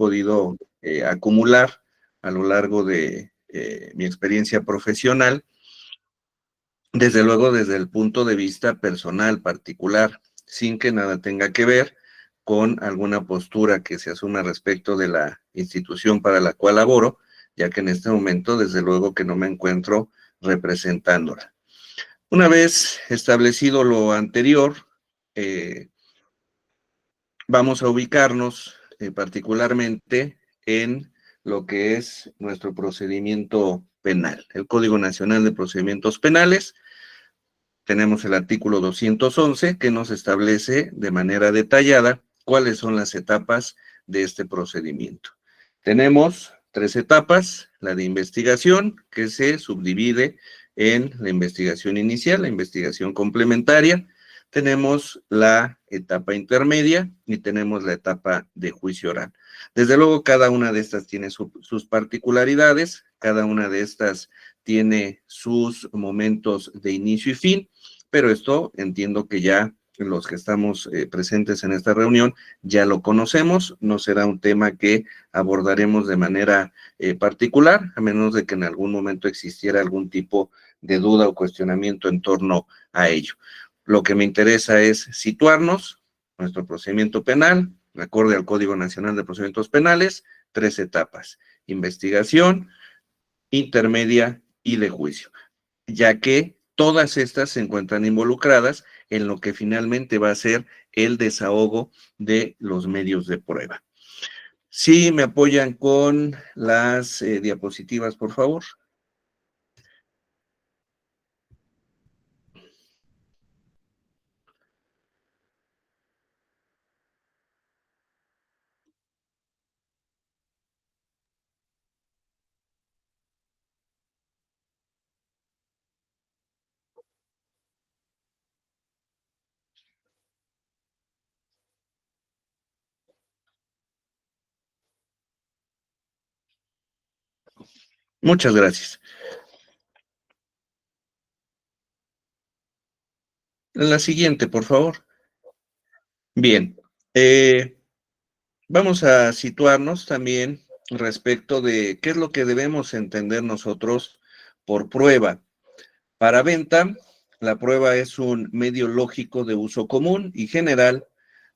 podido acumular a lo largo de mi experiencia profesional, desde luego desde el punto de vista personal, particular, sin que nada tenga que ver con alguna postura que se asume respecto de la institución para la cual laboro, ya que en este momento, desde luego que no me encuentro representándola. Una vez establecido lo anterior, vamos a ubicarnos particularmente en lo que es nuestro procedimiento penal, el Código Nacional de Procedimientos Penales. Tenemos el artículo 211 que nos establece de manera detallada cuáles son las etapas de este procedimiento. Tenemos 3 etapas: la de investigación, que se subdivide en la investigación inicial, la investigación complementaria, tenemos la etapa intermedia y tenemos la etapa de juicio oral. Desde luego, cada una de estas tiene sus particularidades, cada una de estas tiene sus momentos de inicio y fin, pero esto entiendo que ya los que estamos presentes en esta reunión ya lo conocemos, no será un tema que abordaremos de manera particular, a menos de que en algún momento existiera algún tipo de duda o cuestionamiento en torno a ello. Lo que me interesa es situarnos, nuestro procedimiento penal, acorde al Código Nacional de Procedimientos Penales, 3 etapas: investigación, intermedia y de juicio, ya que todas estas se encuentran involucradas en lo que finalmente va a ser el desahogo de los medios de prueba. Si me apoyan con las diapositivas, por favor. Muchas gracias. La siguiente, por favor. Bien, vamos a situarnos también respecto de qué es lo que debemos entender nosotros por prueba. Para venta, la prueba es un medio lógico de uso común y general.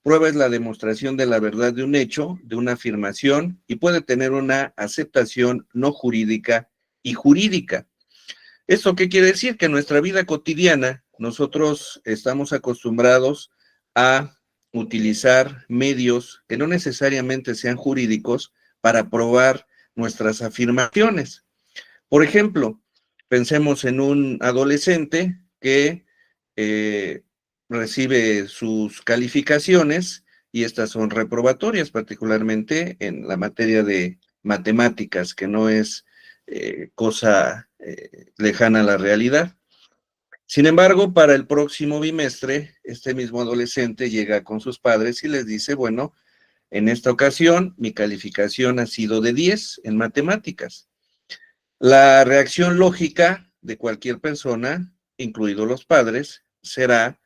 Prueba es la demostración de la verdad de un hecho, de una afirmación, y puede tener una aceptación no jurídica y jurídica. ¿Esto qué quiere decir? Que en nuestra vida cotidiana nosotros estamos acostumbrados a utilizar medios que no necesariamente sean jurídicos para probar nuestras afirmaciones. Por ejemplo, pensemos en un adolescente que recibe sus calificaciones y estas son reprobatorias, particularmente en la materia de matemáticas, que no es cosa lejana a la realidad. Sin embargo, para el próximo bimestre, este mismo adolescente llega con sus padres y les dice, bueno, en esta ocasión mi calificación ha sido de 10 en matemáticas. La reacción lógica de cualquier persona, incluidos los padres, será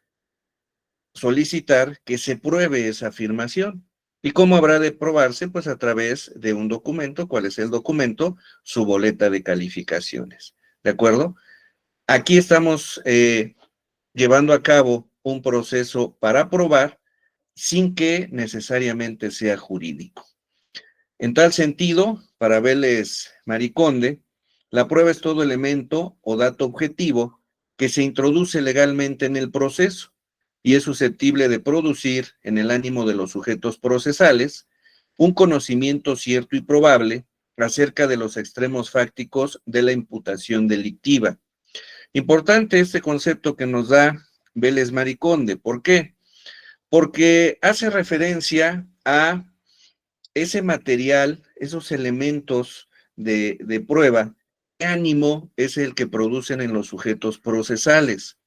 solicitar que se pruebe esa afirmación. ¿Y cómo habrá de probarse? Pues a través de un documento. ¿Cuál es el documento? Su boleta de calificaciones. ¿De acuerdo? Aquí estamos llevando a cabo un proceso para probar sin que necesariamente sea jurídico. En tal sentido, para Vélez Mariconde, la prueba es todo elemento o dato objetivo que se introduce legalmente en el proceso y es susceptible de producir en el ánimo de los sujetos procesales un conocimiento cierto y probable acerca de los extremos fácticos de la imputación delictiva. Importante este concepto que nos da Vélez Mariconde. ¿Por qué? Porque hace referencia a ese material, esos elementos de prueba, ¿qué ánimo es el que producen en los sujetos procesales?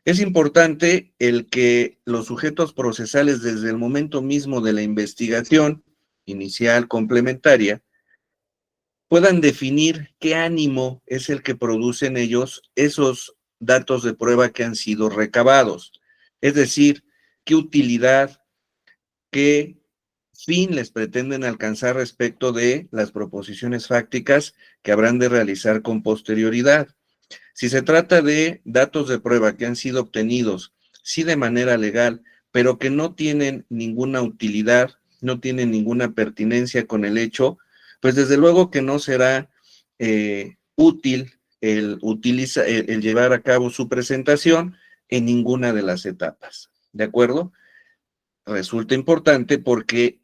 Es importante el que los sujetos procesales, desde el momento mismo de la investigación inicial, complementaria, puedan definir qué ánimo es el que producen ellos esos datos de prueba que han sido recabados. Es decir, qué utilidad, qué fin les pretenden alcanzar respecto de las proposiciones fácticas que habrán de realizar con posterioridad. Si se trata de datos de prueba que han sido obtenidos, sí de manera legal, pero que no tienen ninguna utilidad, no tienen ninguna pertinencia con el hecho, pues desde luego que no será útil el llevar a cabo su presentación en ninguna de las etapas. ¿De acuerdo? Resulta importante porque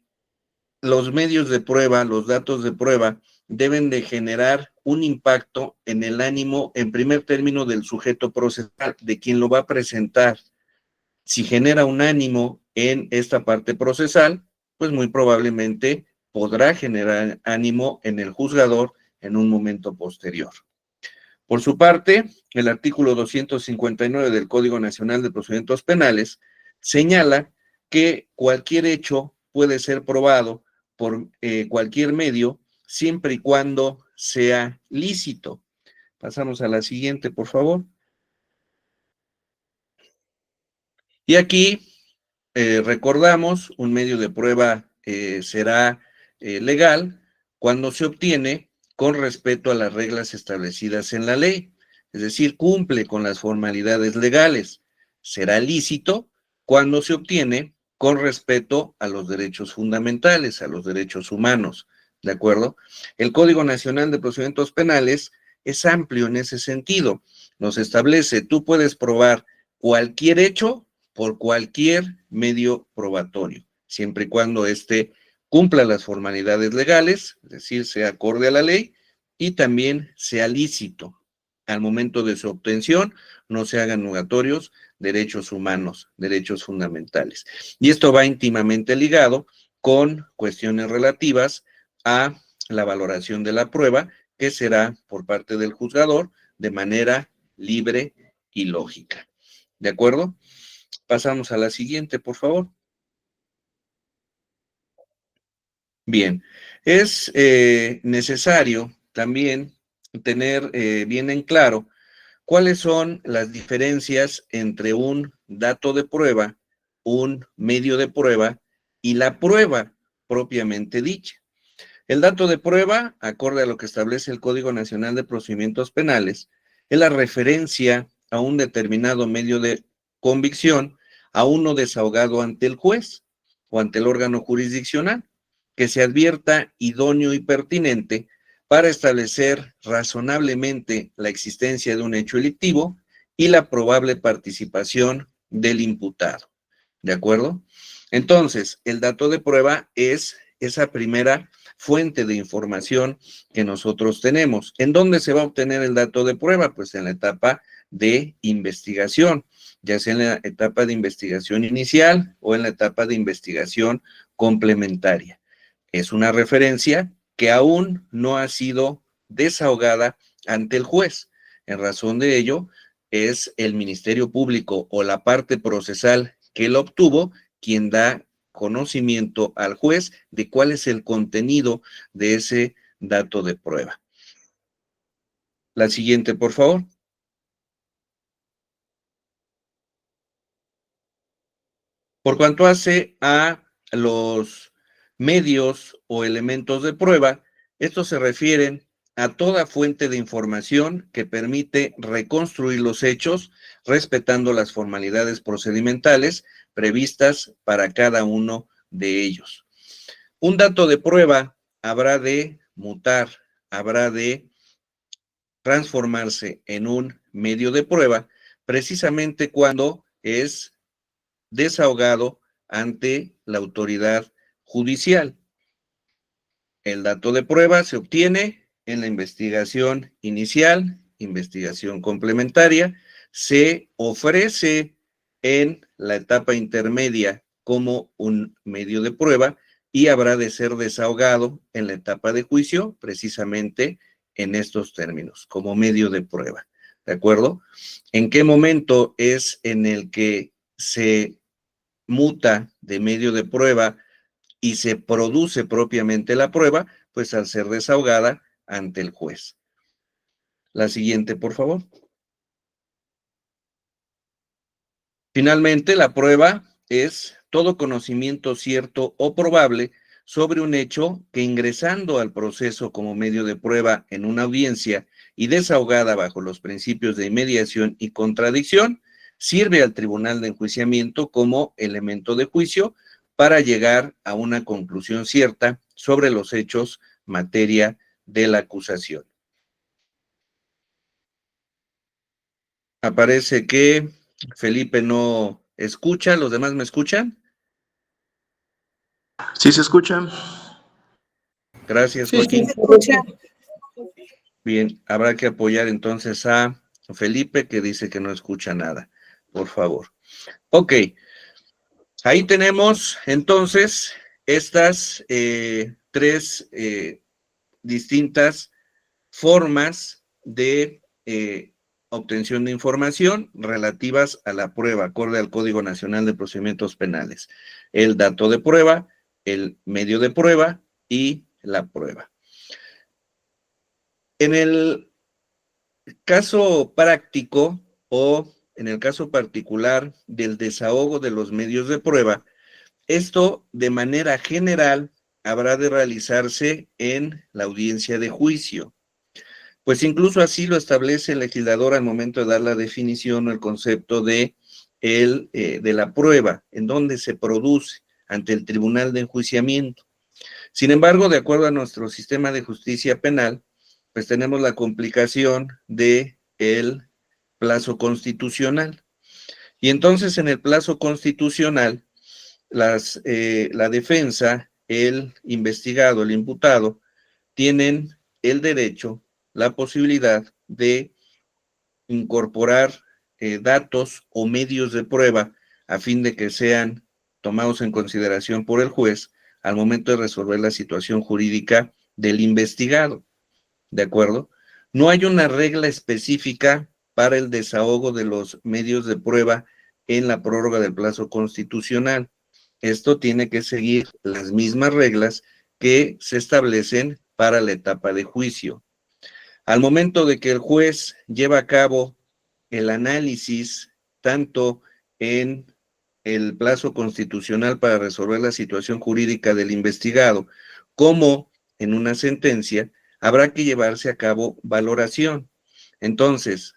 los medios de prueba, los datos de prueba, deben de generar un impacto en el ánimo, en primer término, del sujeto procesal, de quien lo va a presentar. Si genera un ánimo en esta parte procesal, pues muy probablemente podrá generar ánimo en el juzgador en un momento posterior. Por su parte, el artículo 259 del Código Nacional de Procedimientos Penales señala que cualquier hecho puede ser probado por cualquier medio siempre y cuando sea lícito. Pasamos a la siguiente, por favor. Y aquí recordamos, un medio de prueba será legal cuando se obtiene con respeto a las reglas establecidas en la ley, es decir, cumple con las formalidades legales. Será lícito cuando se obtiene con respeto a los derechos fundamentales, a los derechos humanos, ¿de acuerdo? El Código Nacional de Procedimientos Penales es amplio en ese sentido. Nos establece, tú puedes probar cualquier hecho por cualquier medio probatorio, siempre y cuando éste cumpla las formalidades legales, es decir, sea acorde a la ley y también sea lícito. Al momento de su obtención, no se hagan nugatorios derechos humanos, derechos fundamentales. Y esto va íntimamente ligado con cuestiones relativas a la valoración de la prueba, que será por parte del juzgador de manera libre y lógica. ¿De acuerdo? Pasamos a la siguiente, por favor. Bien, es necesario también tener bien en claro cuáles son las diferencias entre un dato de prueba, un medio de prueba y la prueba propiamente dicha. El dato de prueba, acorde a lo que establece el Código Nacional de Procedimientos Penales, es la referencia a un determinado medio de convicción, a uno desahogado ante el juez o ante el órgano jurisdiccional, que se advierta idóneo y pertinente para establecer razonablemente la existencia de un hecho delictivo y la probable participación del imputado. ¿De acuerdo? Entonces, el dato de prueba es esa primera fuente de información que nosotros tenemos. ¿En dónde se va a obtener el dato de prueba? Pues en la etapa de investigación, ya sea en la etapa de investigación inicial o en la etapa de investigación complementaria. Es una referencia que aún no ha sido desahogada ante el juez. En razón de ello, es el Ministerio Público o la parte procesal que lo obtuvo quien da conocimiento al juez de cuál es el contenido de ese dato de prueba. La siguiente, por favor. Por cuanto hace a los medios o elementos de prueba, estos se refieren a toda fuente de información que permite reconstruir los hechos respetando las formalidades procedimentales previstas para cada uno de ellos. Un dato de prueba habrá de mutar, habrá de transformarse en un medio de prueba precisamente cuando es desahogado ante la autoridad judicial. El dato de prueba se obtiene en la investigación inicial, investigación complementaria, se ofrece en la etapa intermedia como un medio de prueba y habrá de ser desahogado en la etapa de juicio, precisamente en estos términos, como medio de prueba. ¿De acuerdo? ¿En qué momento es en el que se muta de medio de prueba y se produce propiamente la prueba? Pues al ser desahogada ante el juez. La siguiente, por favor. Finalmente, la prueba es todo conocimiento cierto o probable sobre un hecho que, ingresando al proceso como medio de prueba en una audiencia y desahogada bajo los principios de inmediación y contradicción, sirve al tribunal de enjuiciamiento como elemento de juicio para llegar a una conclusión cierta sobre los hechos materia de la acusación. Aparece que Felipe no escucha. ¿Los demás me escuchan? Sí, se escucha. Gracias, Sí, Joaquín. se escucha. Bien, habrá que apoyar entonces a Felipe, que dice que no escucha nada. Por favor. Ok. Ahí tenemos entonces estas tres distintas formas de obtención de información relativas a la prueba, acorde al Código Nacional de Procedimientos Penales. El dato de prueba, el medio de prueba y la prueba. En el caso práctico o en el caso particular del desahogo de los medios de prueba, esto de manera general habrá de realizarse en la audiencia de juicio. Pues incluso así lo establece el legislador al momento de dar la definición o el concepto de la prueba, en donde se produce ante el tribunal de enjuiciamiento. Sin embargo, de acuerdo a nuestro sistema de justicia penal, pues tenemos la complicación de el plazo constitucional. Y entonces en el plazo constitucional, la defensa, el investigado, el imputado, tienen el derecho, la posibilidad de incorporar datos o medios de prueba a fin de que sean tomados en consideración por el juez al momento de resolver la situación jurídica del investigado. ¿De acuerdo? No hay una regla específica para el desahogo de los medios de prueba en la prórroga del plazo constitucional. Esto tiene que seguir las mismas reglas que se establecen para la etapa de juicio. Al momento de que el juez lleva a cabo el análisis, tanto en el plazo constitucional para resolver la situación jurídica del investigado, como en una sentencia, habrá que llevarse a cabo valoración. Entonces,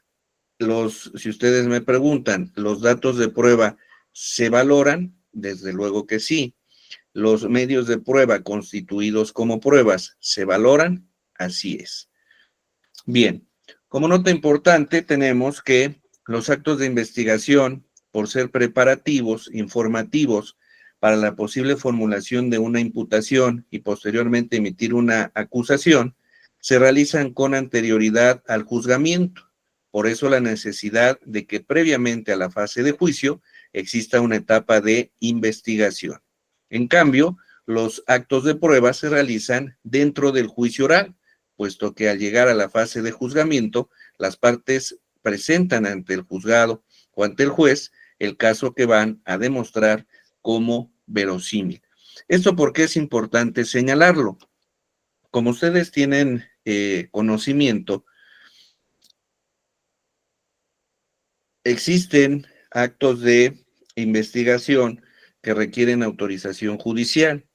si ustedes me preguntan, ¿los datos de prueba se valoran? Desde luego que sí. ¿Los medios de prueba constituidos como pruebas se valoran? Así es. Bien, como nota importante tenemos que los actos de investigación, por ser preparativos, informativos, para la posible formulación de una imputación y posteriormente emitir una acusación, se realizan con anterioridad al juzgamiento. Por eso la necesidad de que previamente a la fase de juicio exista una etapa de investigación. En cambio, los actos de prueba se realizan dentro del juicio oral, puesto que al llegar a la fase de juzgamiento, las partes presentan ante el juzgado o ante el juez el caso que van a demostrar como verosímil. ¿Esto por qué es importante señalarlo? Como ustedes tienen conocimiento, existen actos de investigación que requieren autorización judicial,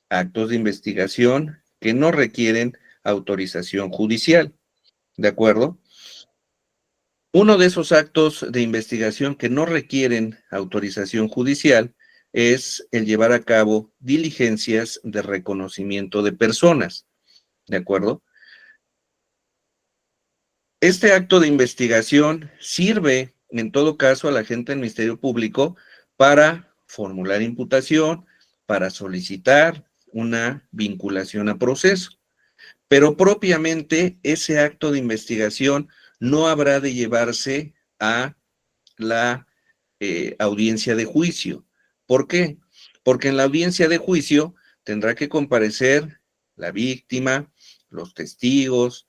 actos de investigación que no requieren autorización judicial, ¿de acuerdo? Uno de esos actos de investigación que no requieren autorización judicial es el llevar a cabo diligencias de reconocimiento de personas, ¿de acuerdo? Este acto de investigación sirve, en todo caso, al agente del Ministerio Público para formular imputación, para solicitar una vinculación a proceso. Pero propiamente ese acto de investigación no habrá de llevarse a la audiencia de juicio. ¿Por qué? Porque en la audiencia de juicio tendrá que comparecer la víctima, los testigos,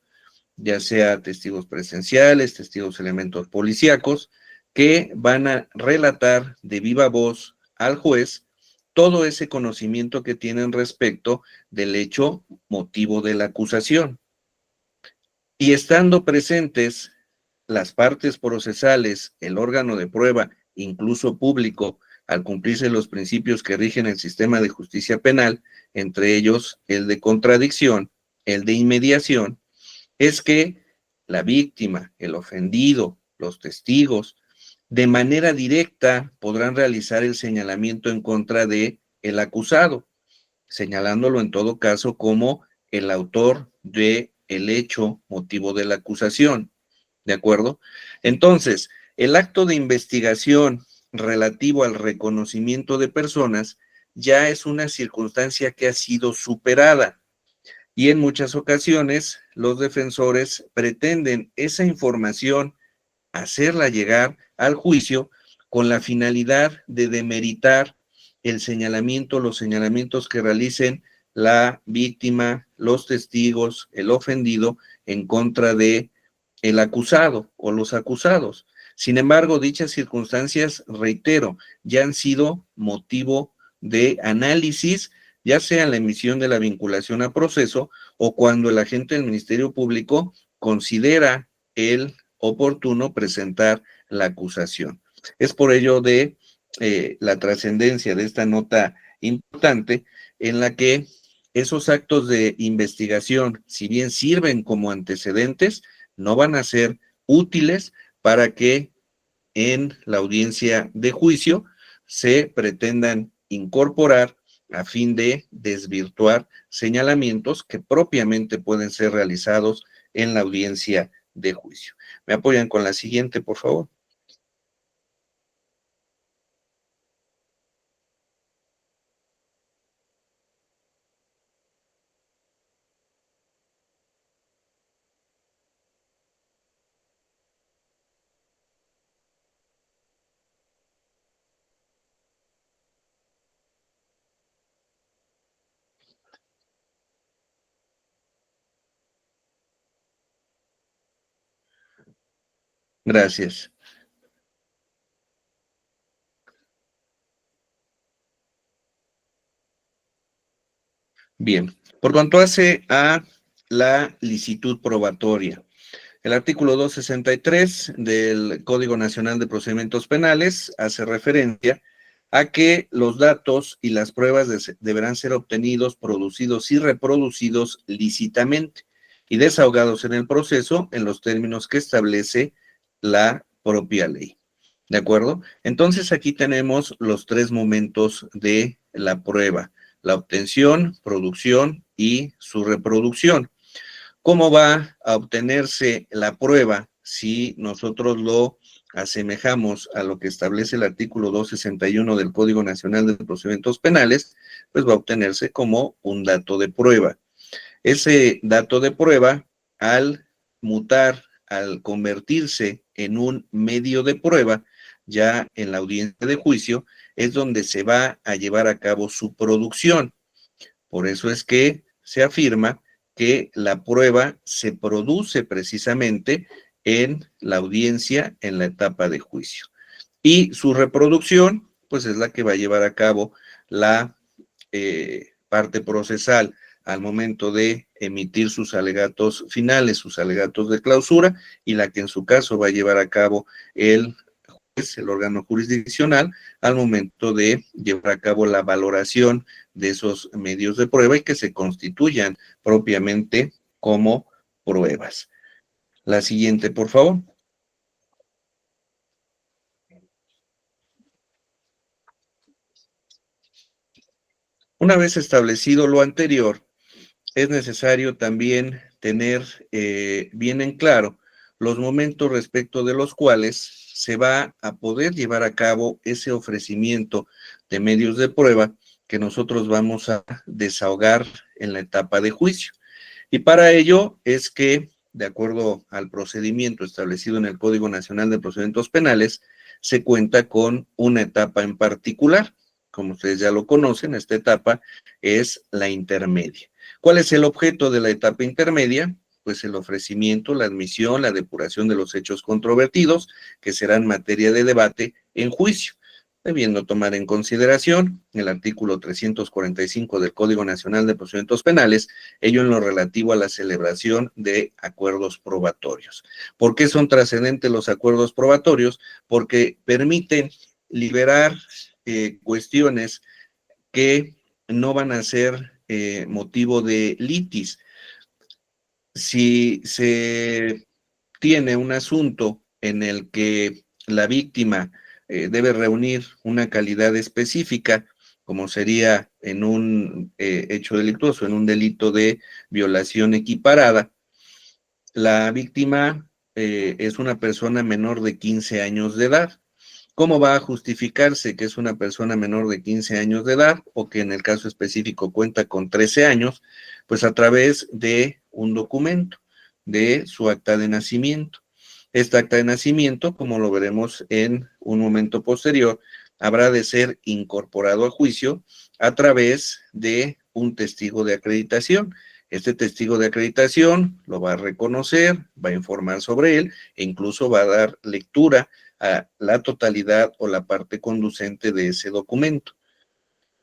ya sea testigos presenciales, testigos elementos policíacos, que van a relatar de viva voz al juez todo ese conocimiento que tienen respecto del hecho motivo de la acusación. Y estando presentes las partes procesales, el órgano de prueba, incluso público, al cumplirse los principios que rigen el sistema de justicia penal, entre ellos el de contradicción, el de inmediación, es que la víctima, el ofendido, los testigos, de manera directa podrán realizar el señalamiento en contra de el acusado, señalándolo en todo caso como el autor de el hecho motivo de la acusación. ¿De acuerdo? Entonces, el acto de investigación relativo al reconocimiento de personas ya es una circunstancia que ha sido superada y en muchas ocasiones los defensores pretenden esa información hacerla llegar al juicio con la finalidad de demeritar el señalamiento, los señalamientos que realicen la víctima, los testigos, el ofendido en contra de el acusado o los acusados. Sin embargo, dichas circunstancias, reitero, ya han sido motivo de análisis, ya sea en la emisión de la vinculación a proceso o cuando el agente del Ministerio Público considera el oportuno presentar la acusación. Es por ello de la trascendencia de esta nota importante en la que esos actos de investigación, si bien sirven como antecedentes, no van a ser útiles para que en la audiencia de juicio se pretendan incorporar a fin de desvirtuar señalamientos que propiamente pueden ser realizados en la audiencia de juicio. ¿Me apoyan con la siguiente, por favor? Gracias. Bien, por cuanto hace a la licitud probatoria, el artículo 263 del Código Nacional de Procedimientos Penales hace referencia a que los datos y las pruebas deberán ser obtenidos, producidos y reproducidos lícitamente y desahogados en el proceso en los términos que establece la propia ley. ¿De acuerdo? Entonces aquí tenemos los tres momentos de la prueba: la obtención, producción y su reproducción. ¿Cómo va a obtenerse la prueba si nosotros lo asemejamos a lo que establece el artículo 261 del Código Nacional de Procedimientos Penales? Pues va a obtenerse como un dato de prueba. Ese dato de prueba, al mutar, al convertirse en un medio de prueba, ya en la audiencia de juicio, es donde se va a llevar a cabo su producción. Por eso es que se afirma que la prueba se produce precisamente en la audiencia, en la etapa de juicio. Y su reproducción, pues es la que va a llevar a cabo la parte procesal al momento de emitir sus alegatos finales, sus alegatos de clausura, y la que en su caso va a llevar a cabo el juez, el órgano jurisdiccional, al momento de llevar a cabo la valoración de esos medios de prueba y que se constituyan propiamente como pruebas. La siguiente, por favor. Una vez establecido lo anterior, es necesario también tener bien en claro los momentos respecto de los cuales se va a poder llevar a cabo ese ofrecimiento de medios de prueba que nosotros vamos a desahogar en la etapa de juicio. Y para ello es que, de acuerdo al procedimiento establecido en el Código Nacional de Procedimientos Penales, se cuenta con una etapa en particular. Como ustedes ya lo conocen, esta etapa es la intermedia. ¿Cuál es el objeto de la etapa intermedia? Pues el ofrecimiento, la admisión, la depuración de los hechos controvertidos, que serán materia de debate en juicio, debiendo tomar en consideración el artículo 345 del Código Nacional de Procedimientos Penales, ello en lo relativo a la celebración de acuerdos probatorios. ¿Por qué son trascendentes los acuerdos probatorios? Porque permiten liberar cuestiones que no van a ser motivo de litis. Si se tiene un asunto en el que la víctima debe reunir una calidad específica, como sería en un hecho delictuoso, en un delito de violación equiparada, la víctima es una persona menor de 15 años de edad. ¿Cómo va a justificarse que es una persona menor de 15 años de edad o que en el caso específico cuenta con 13 años? Pues a través de un documento, de su acta de nacimiento. Esta acta de nacimiento, como lo veremos en un momento posterior, habrá de ser incorporado a juicio a través de un testigo de acreditación. Este testigo de acreditación lo va a reconocer, va a informar sobre él e incluso va a dar lectura a la totalidad o la parte conducente de ese documento.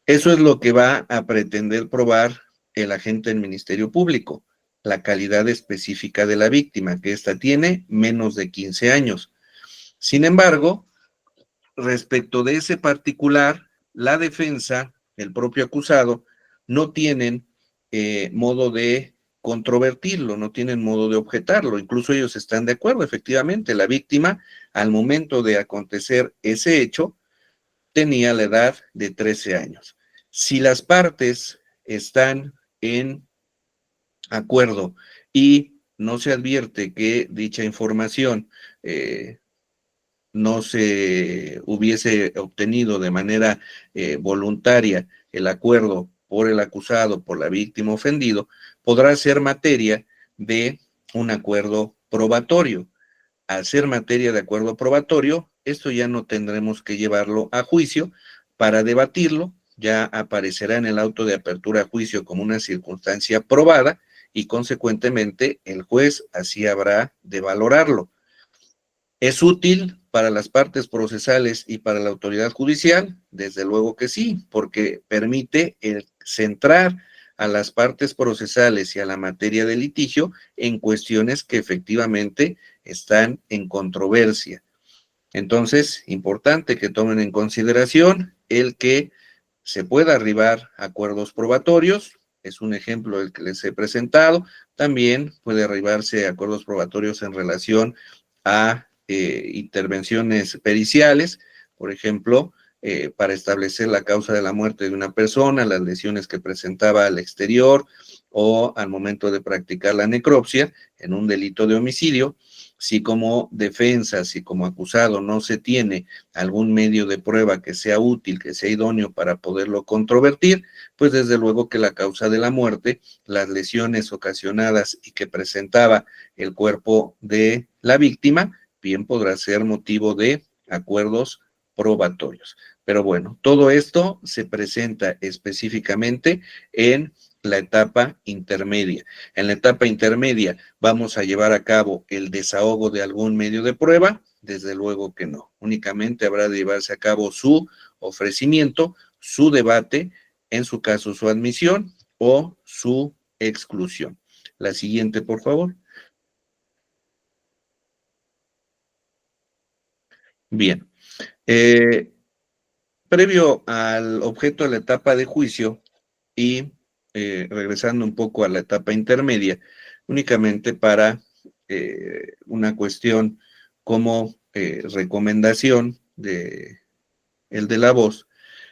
Eso es lo que va a pretender probar el agente del Ministerio Público, la calidad específica de la víctima, que ésta tiene menos de 15 años. Sin embargo, respecto de ese particular, la defensa, el propio acusado, no tienen modo de controvertirlo, no tienen modo de objetarlo, incluso ellos están de acuerdo, efectivamente, la víctima, al momento de acontecer ese hecho, tenía la edad de 13 años. Si las partes están en acuerdo y no se advierte que dicha información no se hubiese obtenido de manera voluntaria el acuerdo por el acusado, por la víctima ofendido, podrá ser materia de un acuerdo probatorio. Al ser materia de acuerdo probatorio, esto ya no tendremos que llevarlo a juicio para debatirlo, ya aparecerá en el auto de apertura a juicio como una circunstancia probada y consecuentemente el juez así habrá de valorarlo. ¿Es útil para las partes procesales y para la autoridad judicial? Desde luego que sí, porque permite centrar a las partes procesales y a la materia de litigio en cuestiones que efectivamente están en controversia. Entonces, importante que tomen en consideración el que se pueda arribar a acuerdos probatorios, es un ejemplo el que les he presentado, también puede arribarse a acuerdos probatorios en relación a intervenciones periciales, por ejemplo, para establecer la causa de la muerte de una persona, las lesiones que presentaba al exterior o al momento de practicar la necropsia en un delito de homicidio. Si como defensa, si como acusado no se tiene algún medio de prueba que sea útil, que sea idóneo para poderlo controvertir, pues desde luego que la causa de la muerte, las lesiones ocasionadas y que presentaba el cuerpo de la víctima, bien podrá ser motivo de acuerdos probatorios. Pero bueno, todo esto se presenta específicamente en la etapa intermedia. En la etapa intermedia vamos a llevar a cabo el desahogo de algún medio de prueba, desde luego que no. Únicamente habrá de llevarse a cabo su ofrecimiento, su debate, en su caso su admisión o su exclusión. La siguiente, por favor. Bien. Previo al objeto de la etapa de juicio y regresando un poco a la etapa intermedia, únicamente para una cuestión como recomendación de el de la voz,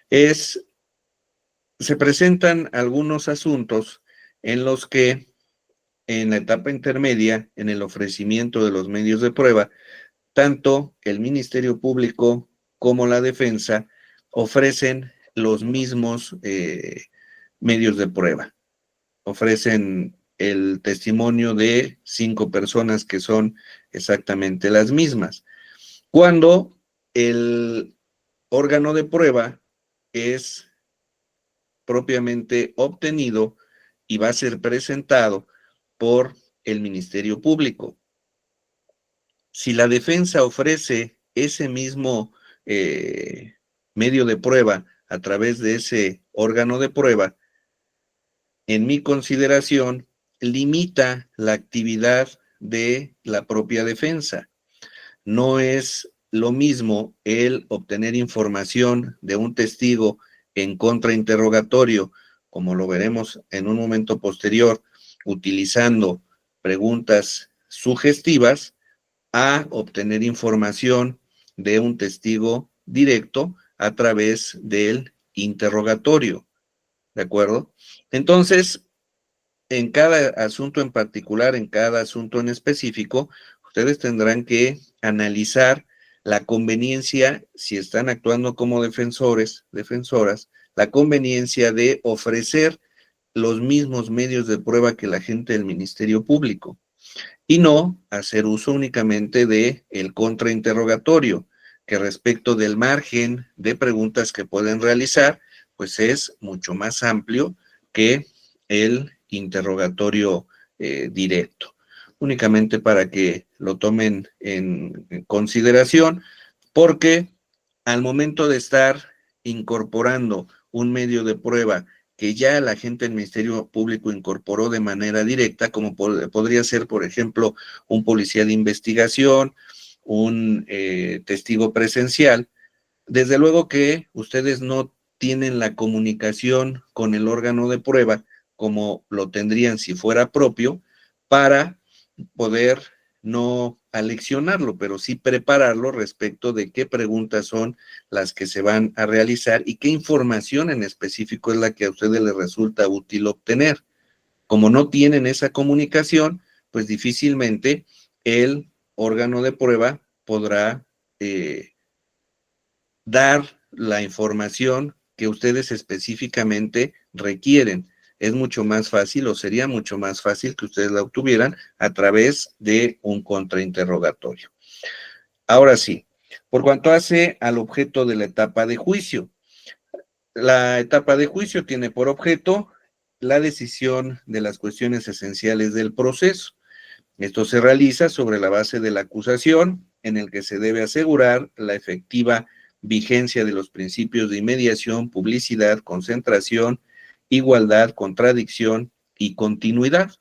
se presentan algunos asuntos en los que en la etapa intermedia, en el ofrecimiento de los medios de prueba, tanto el Ministerio Público como la defensa ofrecen los mismos medios de prueba. Ofrecen el testimonio de 5 personas que son exactamente las mismas. Cuando el órgano de prueba es propiamente obtenido y va a ser presentado por el Ministerio Público. Si la defensa ofrece ese mismo medio de prueba a través de ese órgano de prueba, en mi consideración, limita la actividad de la propia defensa. No es lo mismo el obtener información de un testigo en contrainterrogatorio, como lo veremos en un momento posterior, utilizando preguntas sugestivas, a obtener información de un testigo directo a través del interrogatorio, ¿de acuerdo? Entonces, en cada asunto en particular, en cada asunto en específico, ustedes tendrán que analizar la conveniencia, si están actuando como defensores, defensoras, la conveniencia de ofrecer los mismos medios de prueba que la gente del Ministerio Público y no hacer uso únicamente de el contrainterrogatorio, que respecto del margen de preguntas que pueden realizar, pues es mucho más amplio que el interrogatorio directo. Únicamente para que lo tomen en consideración, porque al momento de estar incorporando un medio de prueba que ya la gente del Ministerio Público incorporó de manera directa, como podría ser, por ejemplo, un policía de investigación, un testigo presencial, desde luego que ustedes no tienen la comunicación con el órgano de prueba como lo tendrían si fuera propio para poder no aleccionarlo, pero sí prepararlo respecto de qué preguntas son las que se van a realizar y qué información en específico es la que a ustedes les resulta útil obtener. Como no tienen esa comunicación, pues difícilmente el órgano de prueba podrá dar la información que ustedes específicamente requieren. Es mucho más fácil o sería mucho más fácil que ustedes la obtuvieran a través de un contrainterrogatorio. Ahora sí, por cuanto hace al objeto de la etapa de juicio, la etapa de juicio tiene por objeto la decisión de las cuestiones esenciales del proceso. Esto se realiza sobre la base de la acusación, en el que se debe asegurar la efectiva vigencia de los principios de inmediación, publicidad, concentración, igualdad, contradicción y continuidad.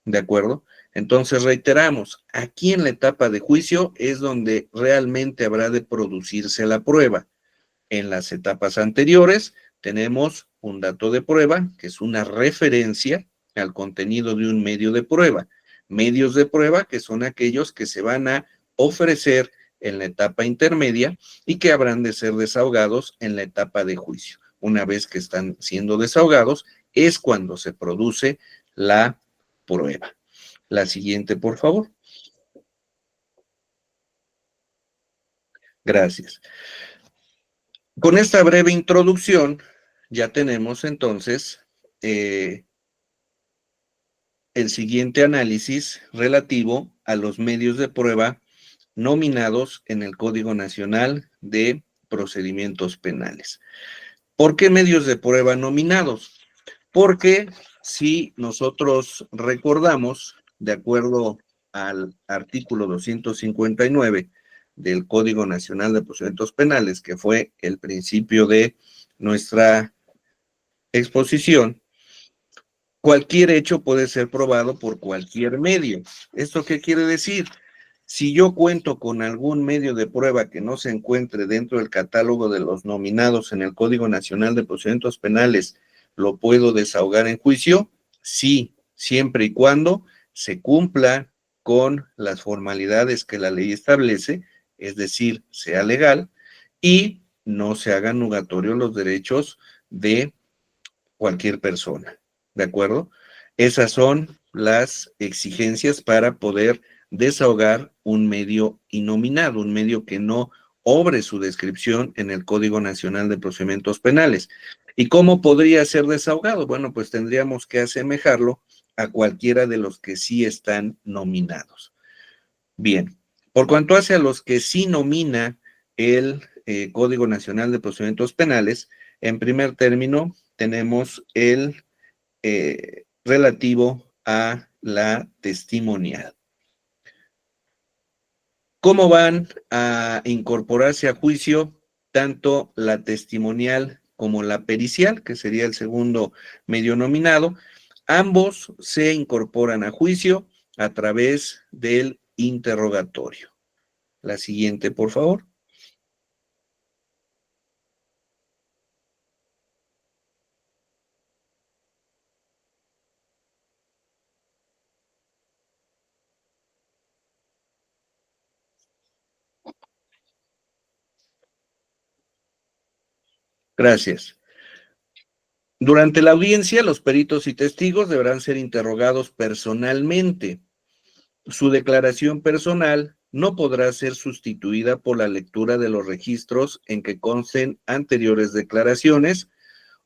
¿De acuerdo? Entonces, reiteramos, aquí en la etapa de juicio es donde realmente habrá de producirse la prueba. En las etapas anteriores tenemos un dato de prueba, que es una referencia al contenido de un medio de prueba. Medios de prueba que son aquellos que se van a ofrecer en la etapa intermedia y que habrán de ser desahogados en la etapa de juicio. Una vez que están siendo desahogados, es cuando se produce la prueba. La siguiente, por favor. Gracias. Con esta breve introducción, ya tenemos entonces el siguiente análisis relativo a los medios de prueba nominados en el Código Nacional de Procedimientos Penales. ¿Por qué medios de prueba nominados? Porque si nosotros recordamos, de acuerdo al artículo 259 del Código Nacional de Procedimientos Penales, que fue el principio de nuestra exposición, cualquier hecho puede ser probado por cualquier medio. ¿Esto qué quiere decir? Si yo cuento con algún medio de prueba que no se encuentre dentro del catálogo de los nominados en el Código Nacional de Procedimientos Penales, ¿lo puedo desahogar en juicio? Sí, siempre y cuando se cumpla con las formalidades que la ley establece, es decir, sea legal y no se hagan nugatorios los derechos de cualquier persona. ¿De acuerdo? Esas son las exigencias para poder desahogar un medio innominado, un medio que no obre su descripción en el Código Nacional de Procedimientos Penales. ¿Y cómo podría ser desahogado? Bueno, pues tendríamos que asemejarlo a cualquiera de los que sí están nominados. Bien, por cuanto hace a los que sí nomina el Código Nacional de Procedimientos Penales, en primer término tenemos el relativo a la testimonial. ¿Cómo van a incorporarse a juicio tanto la testimonial como la pericial, que sería el segundo medio nominado? Ambos se incorporan a juicio a través del interrogatorio. La siguiente, por favor. Gracias. Durante la audiencia, los peritos y testigos deberán ser interrogados personalmente. Su declaración personal no podrá ser sustituida por la lectura de los registros en que consten anteriores declaraciones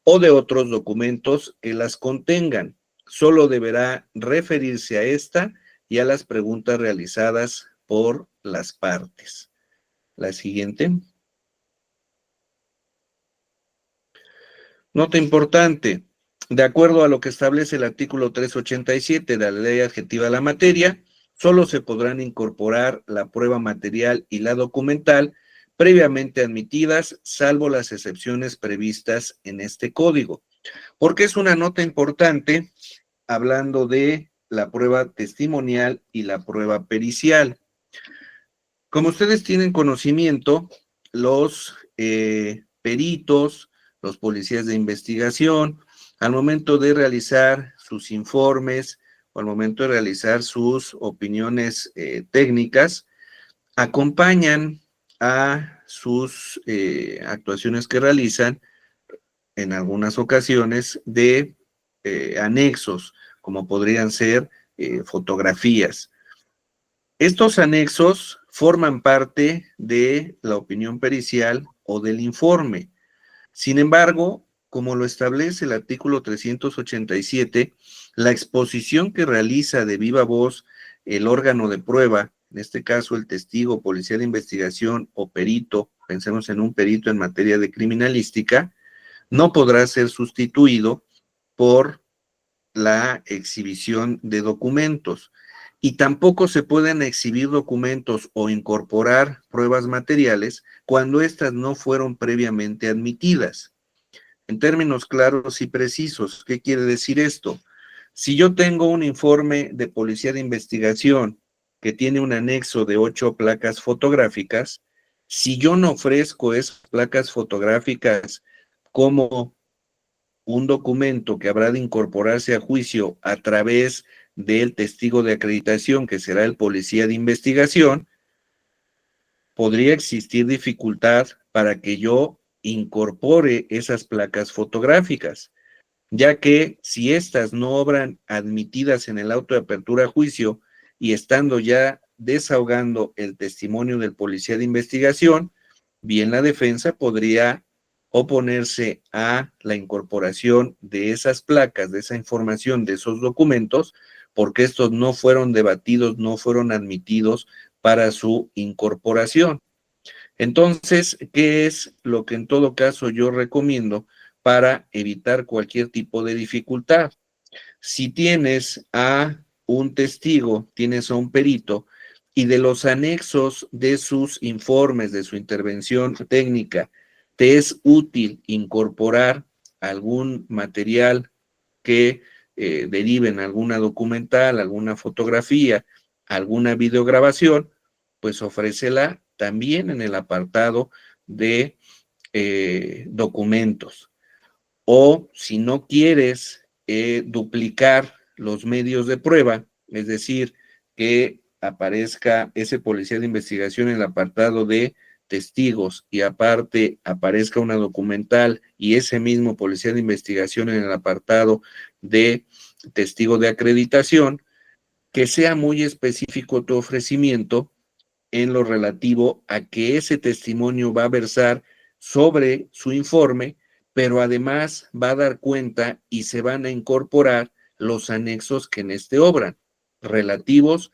o de otros documentos que las contengan. Solo deberá referirse a esta y a las preguntas realizadas por las partes. La siguiente. Nota importante. De acuerdo a lo que establece el artículo 387 de la Ley Adjetiva de la Materia, solo se podrán incorporar la prueba material y la documental previamente admitidas, salvo las excepciones previstas en este código. Porque es una nota importante hablando de la prueba testimonial y la prueba pericial. Como ustedes tienen conocimiento, los peritos, los policías de investigación, al momento de realizar sus informes o al momento de realizar sus opiniones técnicas, acompañan a sus actuaciones que realizan en algunas ocasiones de anexos, como podrían ser fotografías. Estos anexos forman parte de la opinión pericial o del informe. Sin embargo, como lo establece el artículo 387, la exposición que realiza de viva voz el órgano de prueba, en este caso el testigo, policía de investigación o perito, pensemos en un perito en materia de criminalística, no podrá ser sustituido por la exhibición de documentos. Y tampoco se pueden exhibir documentos o incorporar pruebas materiales cuando éstas no fueron previamente admitidas. En términos claros y precisos, ¿qué quiere decir esto? Si yo tengo un informe de policía de investigación que tiene un anexo de 8 placas fotográficas, si yo no ofrezco esas placas fotográficas como un documento que habrá de incorporarse a juicio a través del testigo de acreditación, que será el policía de investigación, podría existir dificultad para que yo incorpore esas placas fotográficas, ya que si éstas no obran admitidas en el auto de apertura a juicio y estando ya desahogando el testimonio del policía de investigación, bien la defensa podría oponerse a la incorporación de esas placas, de esa información, de esos documentos, porque estos no fueron debatidos, no fueron admitidos para su incorporación. Entonces, ¿qué es lo que en todo caso yo recomiendo para evitar cualquier tipo de dificultad? Si tienes a un testigo, tienes a un perito, y de los anexos de sus informes, de su intervención técnica, te es útil incorporar algún material que derive en alguna documental, alguna fotografía, alguna videograbación, pues ofrécela también en el apartado de documentos. O si no quieres duplicar los medios de prueba, es decir, que aparezca ese policía de investigación en el apartado de testigos y aparte aparezca una documental y ese mismo policía de investigación en el apartado de testigo de acreditación, que sea muy específico tu ofrecimiento en lo relativo a que ese testimonio va a versar sobre su informe, pero además va a dar cuenta y se van a incorporar los anexos que en este obran, relativos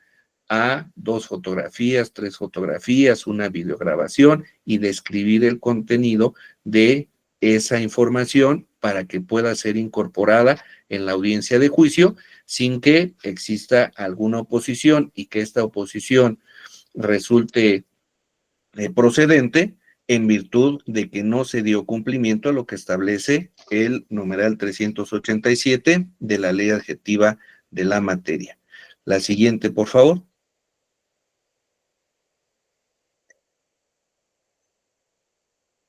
a 2 fotografías, 3 fotografías, una videograbación y describir el contenido de esa información para que pueda ser incorporada en la audiencia de juicio sin que exista alguna oposición y que esta oposición resulte procedente en virtud de que no se dio cumplimiento a lo que establece el numeral 387 de la Ley Adjetiva de la Materia. La siguiente, por favor.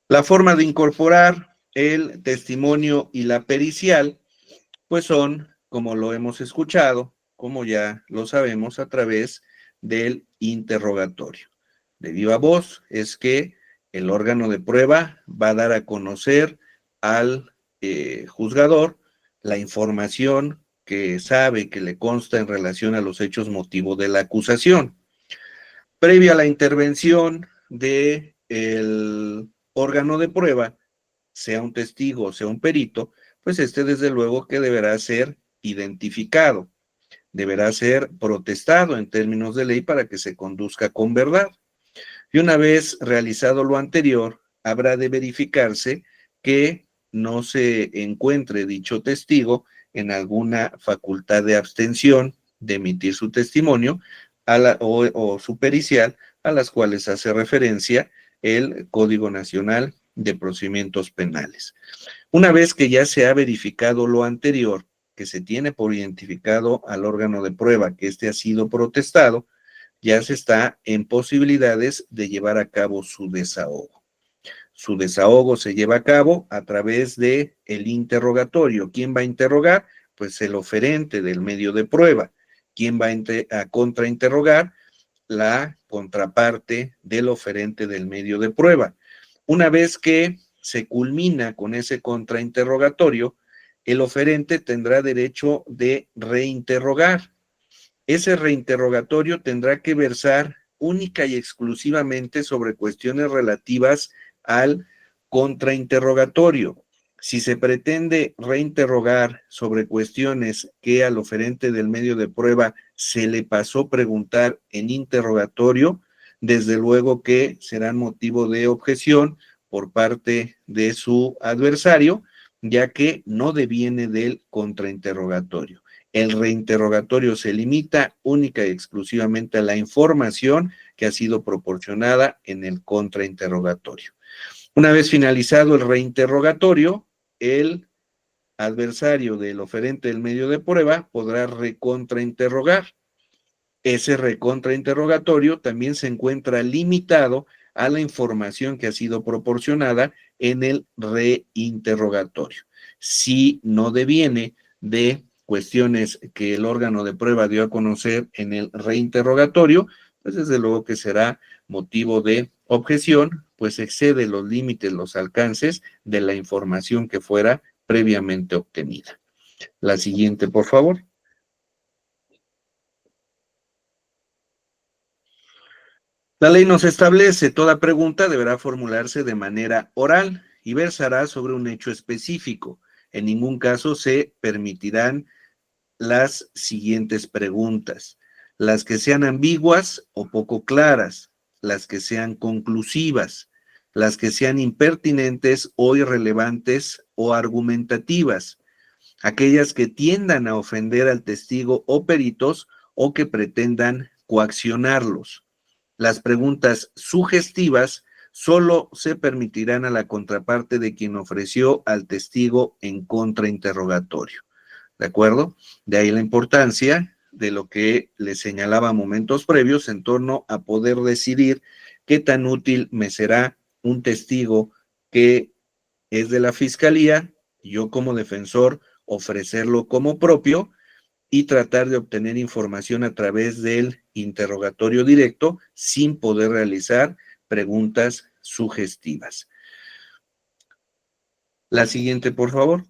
La forma de incorporar el testimonio y la pericial, pues son, como lo hemos escuchado, como ya lo sabemos, a través del interrogatorio. De viva voz es que el órgano de prueba va a dar a conocer al juzgador la información que sabe, que le consta en relación a los hechos motivo de la acusación. Previa a la intervención del órgano de prueba, sea un testigo, sea un perito, pues desde luego que deberá ser identificado, deberá ser protestado en términos de ley para que se conduzca con verdad. Y una vez realizado lo anterior, habrá de verificarse que no se encuentre dicho testigo en alguna facultad de abstención de emitir su testimonio o su pericial, a las cuales hace referencia el Código Nacional de Procedimientos Penales. Una vez que ya se ha verificado lo anterior, que se tiene por identificado al órgano de prueba que éste ha sido protestado, ya se está en posibilidades de llevar a cabo su desahogo. Su desahogo se lleva a cabo a través de el interrogatorio. ¿Quién va a interrogar? Pues el oferente del medio de prueba. ¿Quién va a contrainterrogar? La contraparte del oferente del medio de prueba. Una vez que se culmina con ese contrainterrogatorio, el oferente tendrá derecho de reinterrogar. Ese reinterrogatorio tendrá que versar única y exclusivamente sobre cuestiones relativas al contrainterrogatorio. Si se pretende reinterrogar sobre cuestiones que al oferente del medio de prueba se le pasó preguntar en interrogatorio, desde luego que serán motivo de objeción por parte de su adversario, ya que no deviene del contrainterrogatorio. El reinterrogatorio se limita única y exclusivamente a la información que ha sido proporcionada en el contrainterrogatorio. Una vez finalizado el reinterrogatorio, el adversario del oferente del medio de prueba podrá recontrainterrogar. Ese recontrainterrogatorio también se encuentra limitado a la información que ha sido proporcionada en el reinterrogatorio. Si no deviene de cuestiones que el órgano de prueba dio a conocer en el reinterrogatorio, pues desde luego que será motivo de objeción, pues excede los límites, los alcances de la información que fuera previamente obtenida. La siguiente, por favor. La ley nos establece, toda pregunta deberá formularse de manera oral y versará sobre un hecho específico. En ningún caso se permitirán las siguientes preguntas: las que sean ambiguas o poco claras, las que sean conclusivas, las que sean impertinentes o irrelevantes o argumentativas, aquellas que tiendan a ofender al testigo o peritos o que pretendan coaccionarlos. Las preguntas sugestivas solo se permitirán a la contraparte de quien ofreció al testigo en contrainterrogatorio. ¿De acuerdo? De ahí la importancia de lo que le señalaba momentos previos en torno a poder decidir qué tan útil me será un testigo que es de la fiscalía, yo como defensor ofrecerlo como propio y tratar de obtener información a través del interrogatorio directo sin poder realizar preguntas sugestivas. La siguiente, por favor.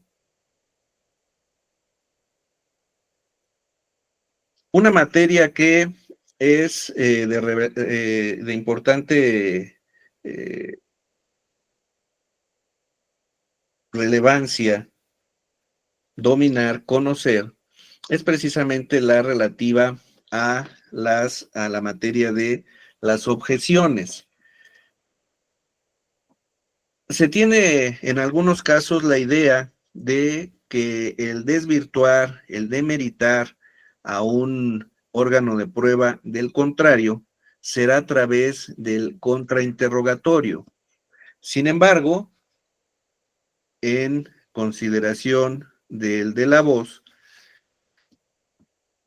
Una materia que es de importante relevancia dominar, conocer, es precisamente la relativa a la materia de las objeciones. Se tiene en algunos casos la idea de que el desvirtuar, el demeritar a un órgano de prueba del contrario será a través del contrainterrogatorio. Sin embargo, en consideración del de la voz,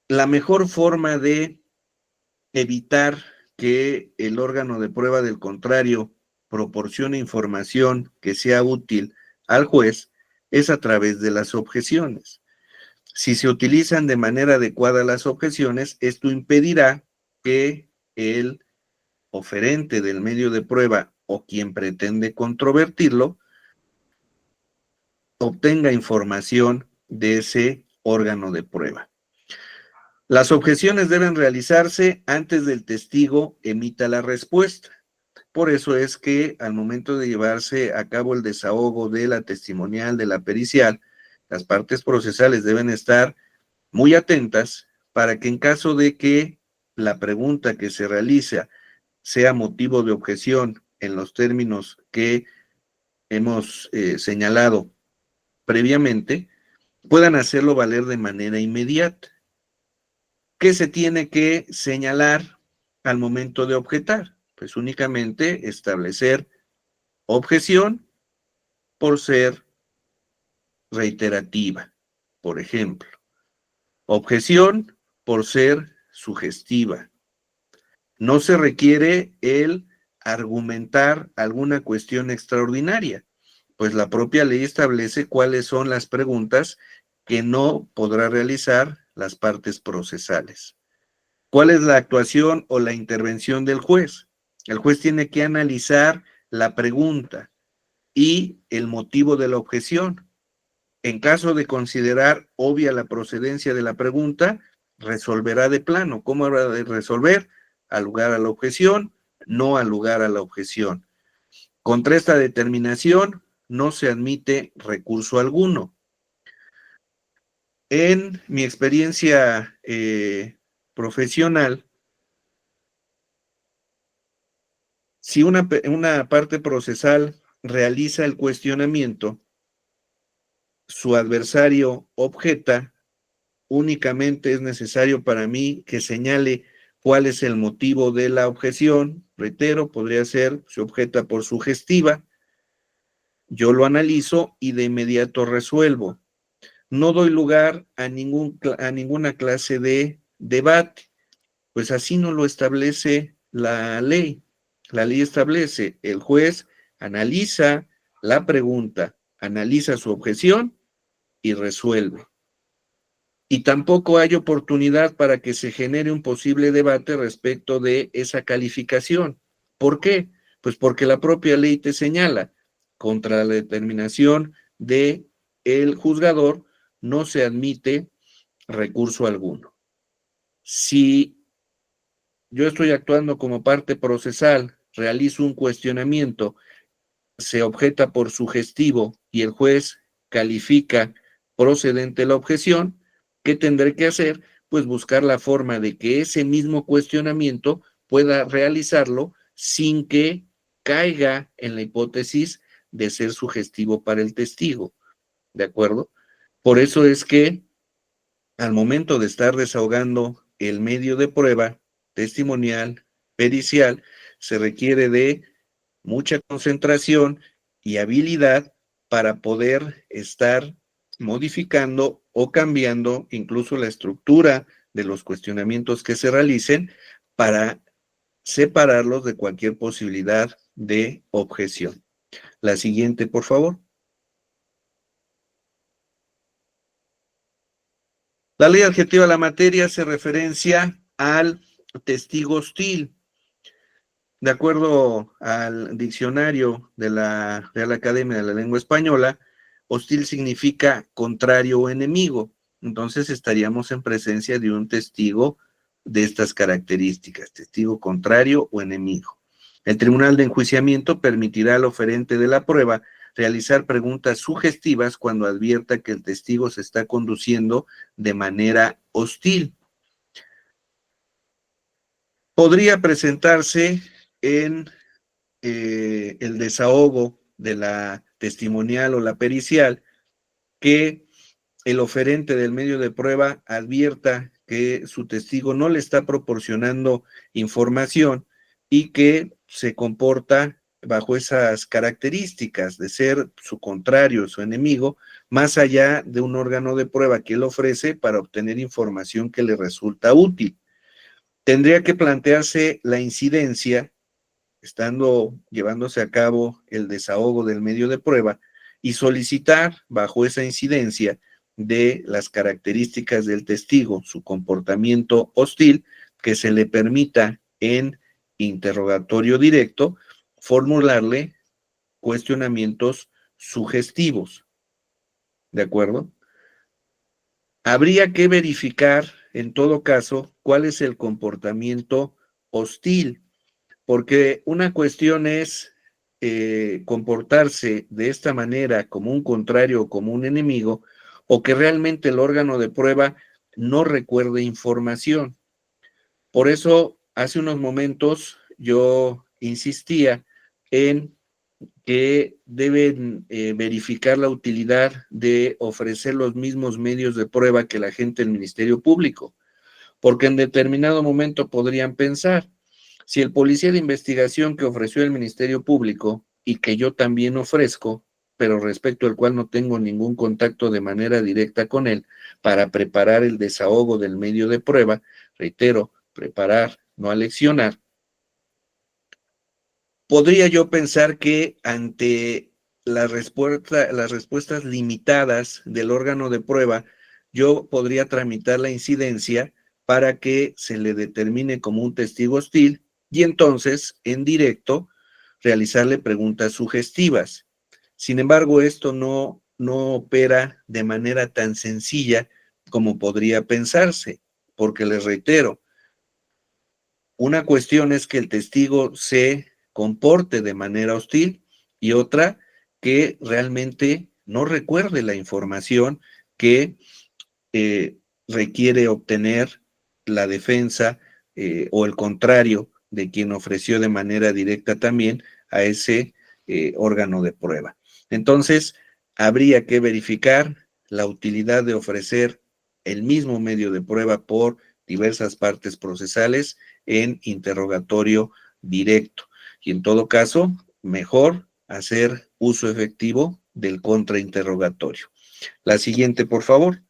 la mejor forma de evitar que el órgano de prueba del contrario proporciona información que sea útil al juez es a través de las objeciones. Si se utilizan de manera adecuada las objeciones, esto impedirá que el oferente del medio de prueba o quien pretende controvertirlo obtenga información de ese órgano de prueba. Las objeciones deben realizarse antes del testigo emita la respuesta. Por eso es que al momento de llevarse a cabo el desahogo de la testimonial, de la pericial, las partes procesales deben estar muy atentas para que en caso de que la pregunta que se realiza sea motivo de objeción en los términos que hemos señalado previamente, puedan hacerlo valer de manera inmediata. ¿Qué se tiene que señalar al momento de objetar? Pues únicamente establecer objeción por ser reiterativa, por ejemplo. Objeción por ser sugestiva. No se requiere el argumentar alguna cuestión extraordinaria, pues la propia ley establece cuáles son las preguntas que no podrá realizar las partes procesales. ¿Cuál es la actuación o la intervención del juez? El juez tiene que analizar la pregunta y el motivo de la objeción. En caso de considerar obvia la procedencia de la pregunta, resolverá de plano. ¿Cómo habrá de resolver? Al lugar a la objeción, no al lugar a la objeción. Contra esta determinación no se admite recurso alguno. En mi experiencia profesional, si una parte procesal realiza el cuestionamiento, su adversario objeta, únicamente es necesario para mí que señale cuál es el motivo de la objeción. Reitero, podría ser, se objeta por sugestiva, yo lo analizo y de inmediato resuelvo. No doy lugar a ninguna clase de debate, pues así no lo establece la ley. La ley establece, el juez analiza la pregunta, analiza su objeción y resuelve. Y tampoco hay oportunidad para que se genere un posible debate respecto de esa calificación. ¿Por qué? Pues porque la propia ley te señala, contra la determinación de el juzgador no se admite recurso alguno. Si yo estoy actuando como parte procesal, realizo un cuestionamiento, se objeta por sugestivo y el juez califica procedente la objeción, ¿qué tendré que hacer? Pues buscar la forma de que ese mismo cuestionamiento pueda realizarlo sin que caiga en la hipótesis de ser sugestivo para el testigo, ¿de acuerdo? Por eso es que al momento de estar desahogando el medio de prueba testimonial, pericial, se requiere de mucha concentración y habilidad para poder estar modificando o cambiando incluso la estructura de los cuestionamientos que se realicen para separarlos de cualquier posibilidad de objeción. La siguiente, por favor. La ley adjetiva de la materia hace referencia al testigo hostil. De acuerdo al diccionario de la Real Academia de la Lengua Española, hostil significa contrario o enemigo. Entonces estaríamos en presencia de un testigo de estas características, testigo contrario o enemigo. El tribunal de enjuiciamiento permitirá al oferente de la prueba realizar preguntas sugestivas cuando advierta que el testigo se está conduciendo de manera hostil. Podría presentarse en el desahogo de la testimonial o la pericial que el oferente del medio de prueba advierta que su testigo no le está proporcionando información y que se comporta bajo esas características de ser su contrario, su enemigo, más allá de un órgano de prueba que él ofrece para obtener información que le resulta útil. Tendría que plantearse la incidencia estando llevándose a cabo el desahogo del medio de prueba, y solicitar bajo esa incidencia de las características del testigo, su comportamiento hostil, que se le permita en interrogatorio directo formularle cuestionamientos sugestivos. ¿De acuerdo? Habría que verificar, en todo caso, cuál es el comportamiento hostil, porque una cuestión es comportarse de esta manera como un contrario o como un enemigo, o que realmente el órgano de prueba no recuerde información. Por eso, hace unos momentos yo insistía en que deben verificar la utilidad de ofrecer los mismos medios de prueba que la gente del Ministerio Público, porque en determinado momento podrían pensar, si el policía de investigación que ofreció el Ministerio Público y que yo también ofrezco, pero respecto al cual no tengo ningún contacto de manera directa con él, para preparar el desahogo del medio de prueba, reitero, preparar, no aleccionar, podría yo pensar que ante las respuestas limitadas del órgano de prueba, yo podría tramitar la incidencia para que se le determine como un testigo hostil y entonces, en directo, realizarle preguntas sugestivas. Sin embargo, esto no opera de manera tan sencilla como podría pensarse, porque les reitero, una cuestión es que el testigo se comporte de manera hostil y otra que realmente no recuerde la información que requiere obtener la defensa o el contrario de quien ofreció de manera directa también a ese órgano de prueba. Entonces, habría que verificar la utilidad de ofrecer el mismo medio de prueba por diversas partes procesales en interrogatorio directo. Y en todo caso, mejor hacer uso efectivo del contrainterrogatorio. La siguiente, por favor.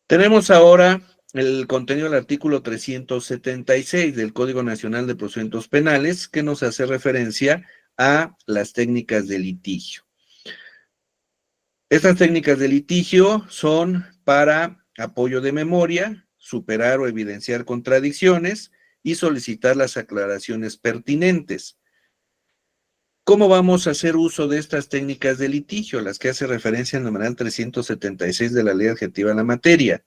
Tenemos ahora el contenido del artículo 376 del Código Nacional de Procedimientos Penales, que nos hace referencia a las técnicas de litigio. Estas técnicas de litigio son para apoyo de memoria, superar o evidenciar contradicciones y solicitar las aclaraciones pertinentes. ¿Cómo vamos a hacer uso de estas técnicas de litigio, las que hace referencia al numeral 376 de la Ley Adjetiva de la Materia?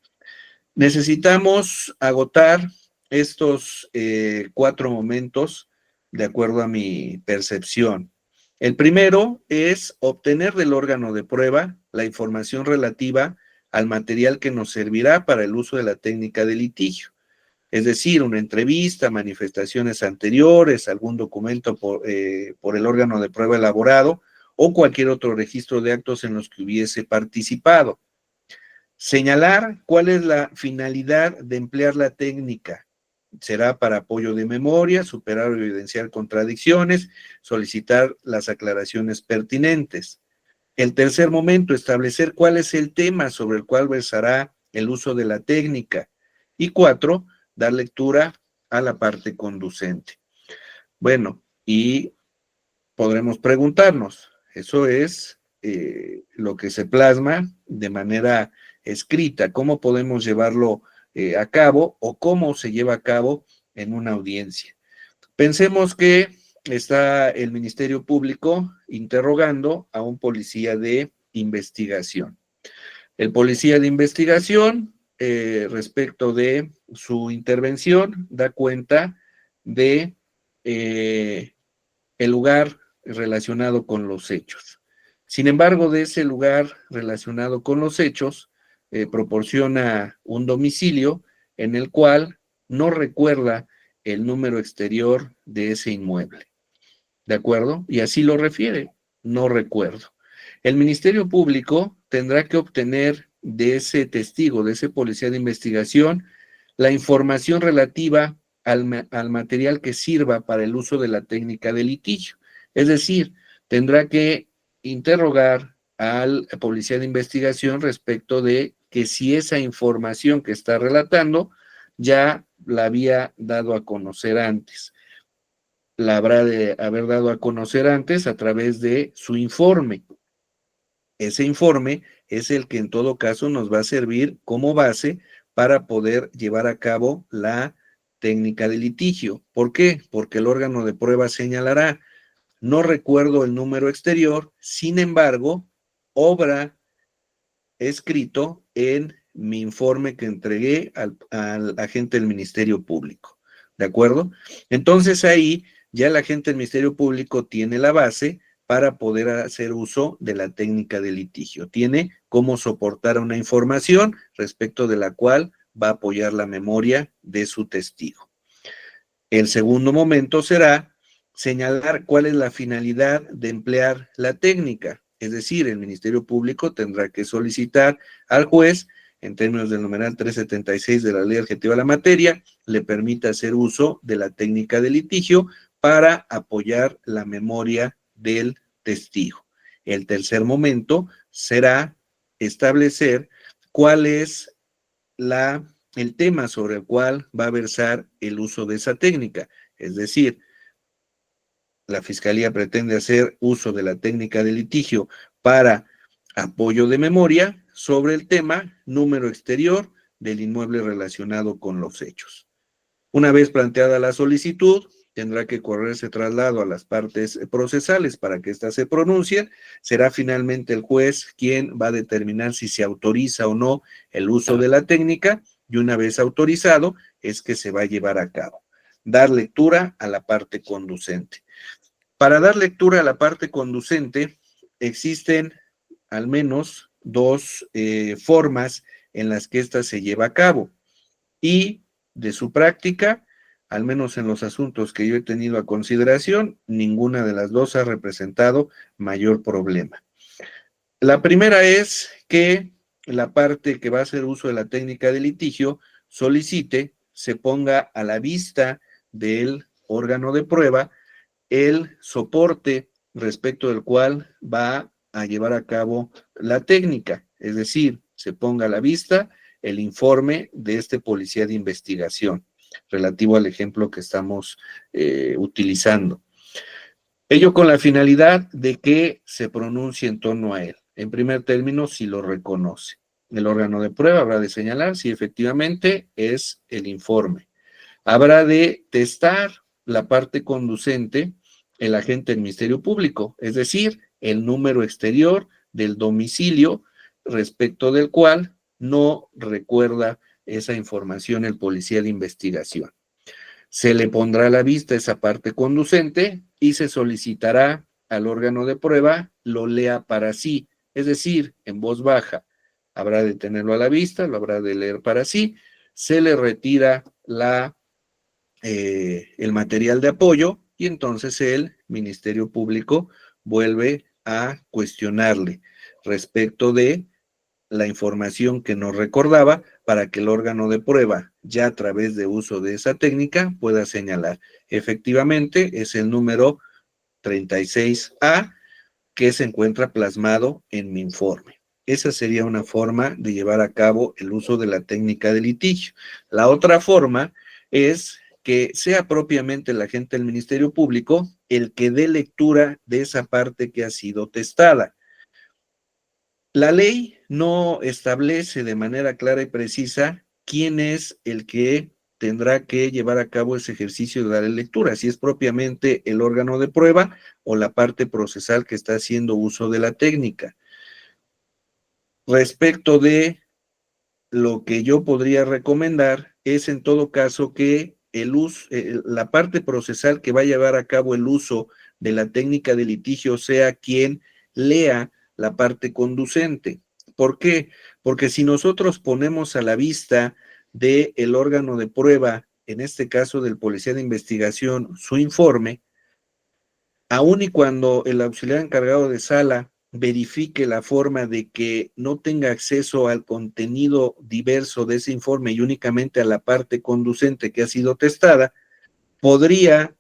Necesitamos agotar estos 4 momentos de acuerdo a mi percepción. El primero es obtener del órgano de prueba la información relativa al material que nos servirá para el uso de la técnica de litigio. Es decir, una entrevista, manifestaciones anteriores, algún documento por el órgano de prueba elaborado o cualquier otro registro de actos en los que hubiese participado. Señalar cuál es la finalidad de emplear la técnica. Será para apoyo de memoria, superar o evidenciar contradicciones, solicitar las aclaraciones pertinentes. El tercer momento, establecer cuál es el tema sobre el cual versará el uso de la técnica. Y 4, dar lectura a la parte conducente. Bueno, y podremos preguntarnos, eso es lo que se plasma de manera escrita, cómo podemos llevarlo a cabo o cómo se lleva a cabo en una audiencia. Pensemos que está el Ministerio Público interrogando a un policía de investigación. El policía de investigación, respecto de su intervención, da cuenta de el lugar relacionado con los hechos. Sin embargo, de ese lugar relacionado con los hechos, proporciona un domicilio en el cual no recuerda el número exterior de ese inmueble. ¿De acuerdo? Y así lo refiere, no recuerdo. El Ministerio Público tendrá que obtener de ese testigo, de ese policía de investigación, la información relativa al material que sirva para el uso de la técnica de litigio. Es decir, tendrá que interrogar al policía de investigación respecto de que si esa información que está relatando ya la había dado a conocer antes. La habrá de haber dado a conocer antes a través de su informe. Ese informe es el que en todo caso nos va a servir como base para poder llevar a cabo la técnica de litigio. ¿Por qué? Porque el órgano de prueba señalará, no recuerdo el número exterior, sin embargo, obra escrito en mi informe que entregué al agente del Ministerio Público. ¿De acuerdo? Entonces ahí ya el agente del Ministerio Público tiene la base para poder hacer uso de la técnica de litigio. Tiene cómo soportar una información respecto de la cual va a apoyar la memoria de su testigo. El segundo momento será señalar cuál es la finalidad de emplear la técnica. Es decir, el Ministerio Público tendrá que solicitar al juez, en términos del numeral 376 de la Ley Adjetiva de la Materia, le permita hacer uso de la técnica de litigio para apoyar la memoria del testigo. El tercer momento será establecer cuál es el tema sobre el cual va a versar el uso de esa técnica. Es decir, la Fiscalía pretende hacer uso de la técnica de litigio para apoyo de memoria sobre el tema número exterior del inmueble relacionado con los hechos. Una vez planteada la solicitud, tendrá que correrse traslado a las partes procesales para que éstas se pronuncien. Será finalmente el juez quien va a determinar si se autoriza o no el uso de la técnica, y una vez autorizado es que se va a llevar a cabo. Dar lectura a la parte conducente. Para dar lectura a la parte conducente, existen al menos dos formas en las que ésta se lleva a cabo. Y de su práctica, al menos en los asuntos que yo he tenido a consideración, ninguna de las dos ha representado mayor problema. La primera es que la parte que va a hacer uso de la técnica de litigio solicite, se ponga a la vista del órgano de prueba el soporte respecto del cual va a llevar a cabo la técnica, es decir, se ponga a la vista el informe de este policía de investigación relativo al ejemplo que estamos utilizando. Ello con la finalidad de que se pronuncie en torno a él. En primer término, si lo reconoce. El órgano de prueba habrá de señalar si efectivamente es el informe. Habrá de testar la parte conducente el agente del Ministerio Público, es decir, el número exterior del domicilio respecto del cual no recuerda esa información el policía de investigación. Se le pondrá a la vista esa parte conducente y se solicitará al órgano de prueba lo lea para sí, es decir, en voz baja. Habrá de tenerlo a la vista, lo habrá de leer para sí, se le retira el material de apoyo y entonces el Ministerio Público vuelve a cuestionarle respecto de la información que nos recordaba para que el órgano de prueba, ya a través de uso de esa técnica, pueda señalar. Efectivamente, es el número 36A que se encuentra plasmado en mi informe. Esa sería una forma de llevar a cabo el uso de la técnica de litigio. La otra forma es que sea propiamente el agente del Ministerio Público el que dé lectura de esa parte que ha sido testada. La ley no establece de manera clara y precisa quién es el que tendrá que llevar a cabo ese ejercicio de dar lectura, si es propiamente el órgano de prueba o la parte procesal que está haciendo uso de la técnica. Respecto de lo que yo podría recomendar es en todo caso que la parte procesal que va a llevar a cabo el uso de la técnica de litigio sea quien lea la parte conducente. ¿Por qué? Porque si nosotros ponemos a la vista del órgano de prueba, en este caso del policía de investigación, su informe, aun y cuando el auxiliar encargado de sala verifique la forma de que no tenga acceso al contenido diverso de ese informe y únicamente a la parte conducente que ha sido testada, podría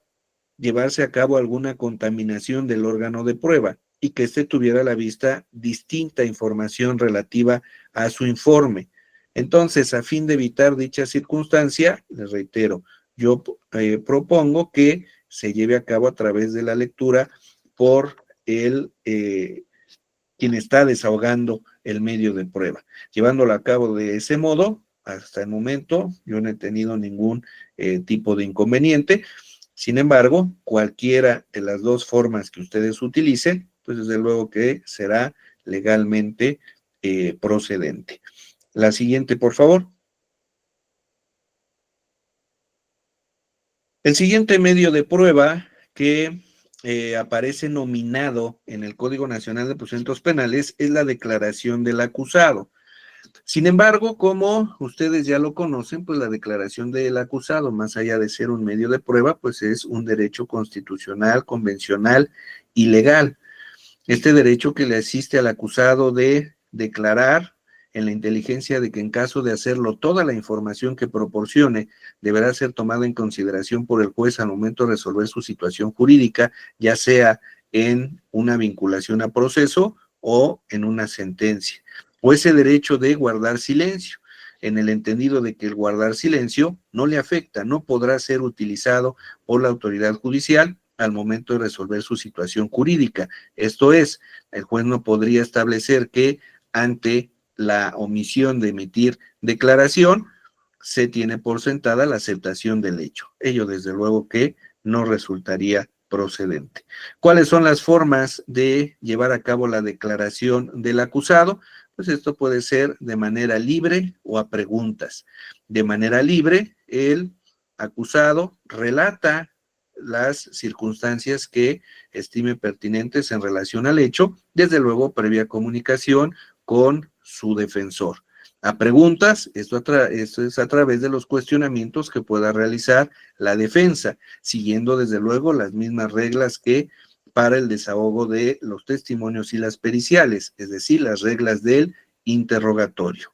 llevarse a cabo alguna contaminación del órgano de prueba. y que éste tuviera a la vista distinta información relativa a su informe. Entonces, a fin de evitar dicha circunstancia, les reitero, yo propongo que se lleve a cabo a través de la lectura por quien está desahogando el medio de prueba. Llevándolo a cabo de ese modo, hasta el momento yo no he tenido ningún tipo de inconveniente. Sin embargo, cualquiera de las dos formas que ustedes utilicen, pues desde luego que será legalmente procedente. La siguiente, por favor. El siguiente medio de prueba que aparece nominado en el Código Nacional de Procedimientos Penales es la declaración del acusado. Sin embargo, como ustedes ya lo conocen, pues la declaración del acusado, más allá de ser un medio de prueba, pues es un derecho constitucional, convencional y legal. Este derecho que le asiste al acusado de declarar en la inteligencia de que en caso de hacerlo, toda la información que proporcione deberá ser tomada en consideración por el juez al momento de resolver su situación jurídica, ya sea en una vinculación a proceso o en una sentencia. O ese derecho de guardar silencio, en el entendido de que el guardar silencio no le afecta, no podrá ser utilizado por la autoridad judicial al momento de resolver su situación jurídica. Esto es, el juez no podría establecer que ante la omisión de emitir declaración se tiene por sentada la aceptación del hecho. Ello desde luego que no resultaría procedente. ¿Cuáles son las formas de llevar a cabo la declaración del acusado? Pues esto puede ser de manera libre o a preguntas. De manera libre, el acusado relata las circunstancias que estime pertinentes en relación al hecho, desde luego previa comunicación con su defensor. A preguntas, esto es a través de los cuestionamientos que pueda realizar la defensa, siguiendo desde luego las mismas reglas que para el desahogo de los testimonios y las periciales, es decir, las reglas del interrogatorio.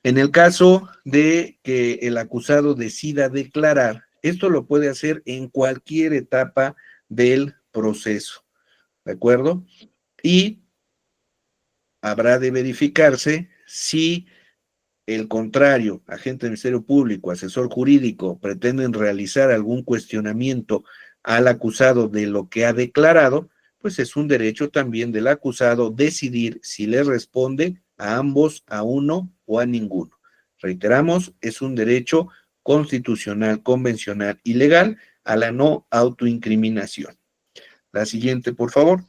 En el caso de que el acusado decida declarar, esto lo puede hacer en cualquier etapa del proceso, ¿de acuerdo? Y habrá de verificarse si el contrario, agente del Ministerio Público, asesor jurídico, pretenden realizar algún cuestionamiento al acusado de lo que ha declarado, pues es un derecho también del acusado decidir si le responde a ambos, a uno o a ninguno. Reiteramos, es un derecho constitucional, convencional y legal a la no autoincriminación. La siguiente, por favor.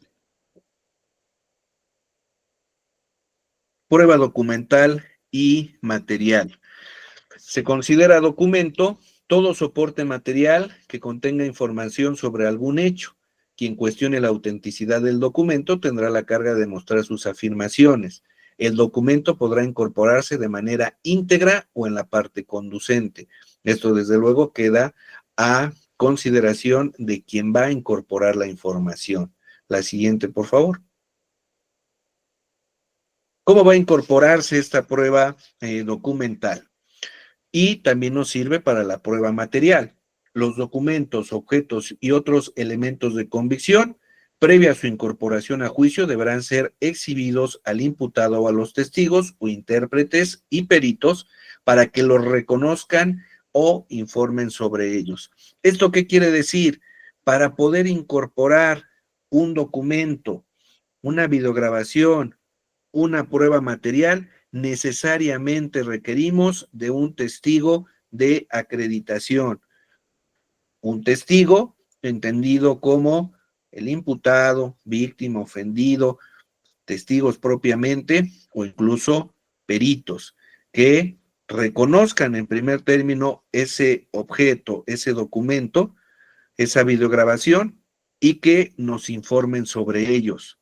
Prueba documental y material. Se considera documento todo soporte material que contenga información sobre algún hecho. Quien cuestione la autenticidad del documento tendrá la carga de demostrar sus afirmaciones. El documento podrá incorporarse de manera íntegra o en la parte conducente. Esto, desde luego, queda a consideración de quien va a incorporar la información. La siguiente, por favor. ¿Cómo va a incorporarse esta prueba documental? Y también nos sirve para la prueba material. Los documentos, objetos y otros elementos de convicción, previa a su incorporación a juicio, deberán ser exhibidos al imputado o a los testigos o intérpretes y peritos para que los reconozcan o informen sobre ellos. ¿Esto qué quiere decir? Para poder incorporar un documento, una videograbación, una prueba material, necesariamente requerimos de un testigo de acreditación. Un testigo entendido como el imputado, víctima, ofendido, testigos propiamente o incluso peritos que reconozcan en primer término ese objeto, ese documento, esa videograbación y que nos informen sobre ellos.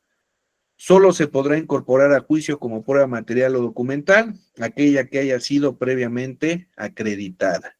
Solo se podrá incorporar a juicio como prueba material o documental aquella que haya sido previamente acreditada.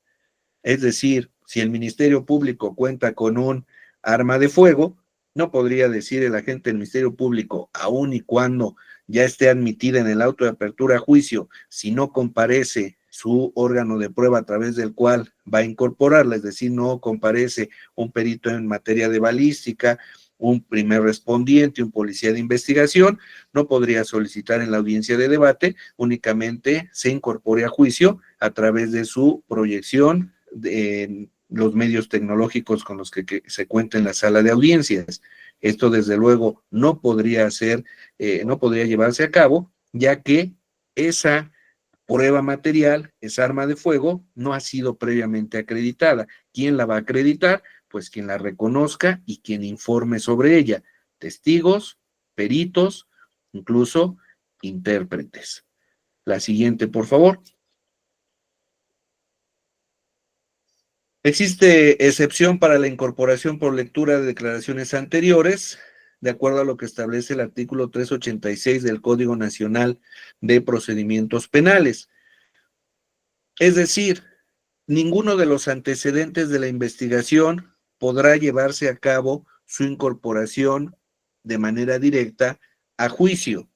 Es decir, si el Ministerio Público cuenta con un arma de fuego, no podría decir el agente del Ministerio Público, aun y cuando ya esté admitida en el auto de apertura a juicio, si no comparece su órgano de prueba a través del cual va a incorporarla, es decir, no comparece un perito en materia de balística, un primer respondiente, un policía de investigación, no podría solicitar en la audiencia de debate, únicamente se incorpore a juicio a través de su proyección en los medios tecnológicos con los que se cuenta en la sala de audiencias. Esto, desde luego, no podría llevarse a cabo, ya que esa prueba material, esa arma de fuego, no ha sido previamente acreditada. ¿Quién la va a acreditar? Pues quien la reconozca y quien informe sobre ella. Testigos, peritos, incluso intérpretes. La siguiente, por favor. Existe excepción para la incorporación por lectura de declaraciones anteriores, de acuerdo a lo que establece el artículo 386 del Código Nacional de Procedimientos Penales. Es decir, ninguno de los antecedentes de la investigación podrá llevarse a cabo su incorporación de manera directa a juicio,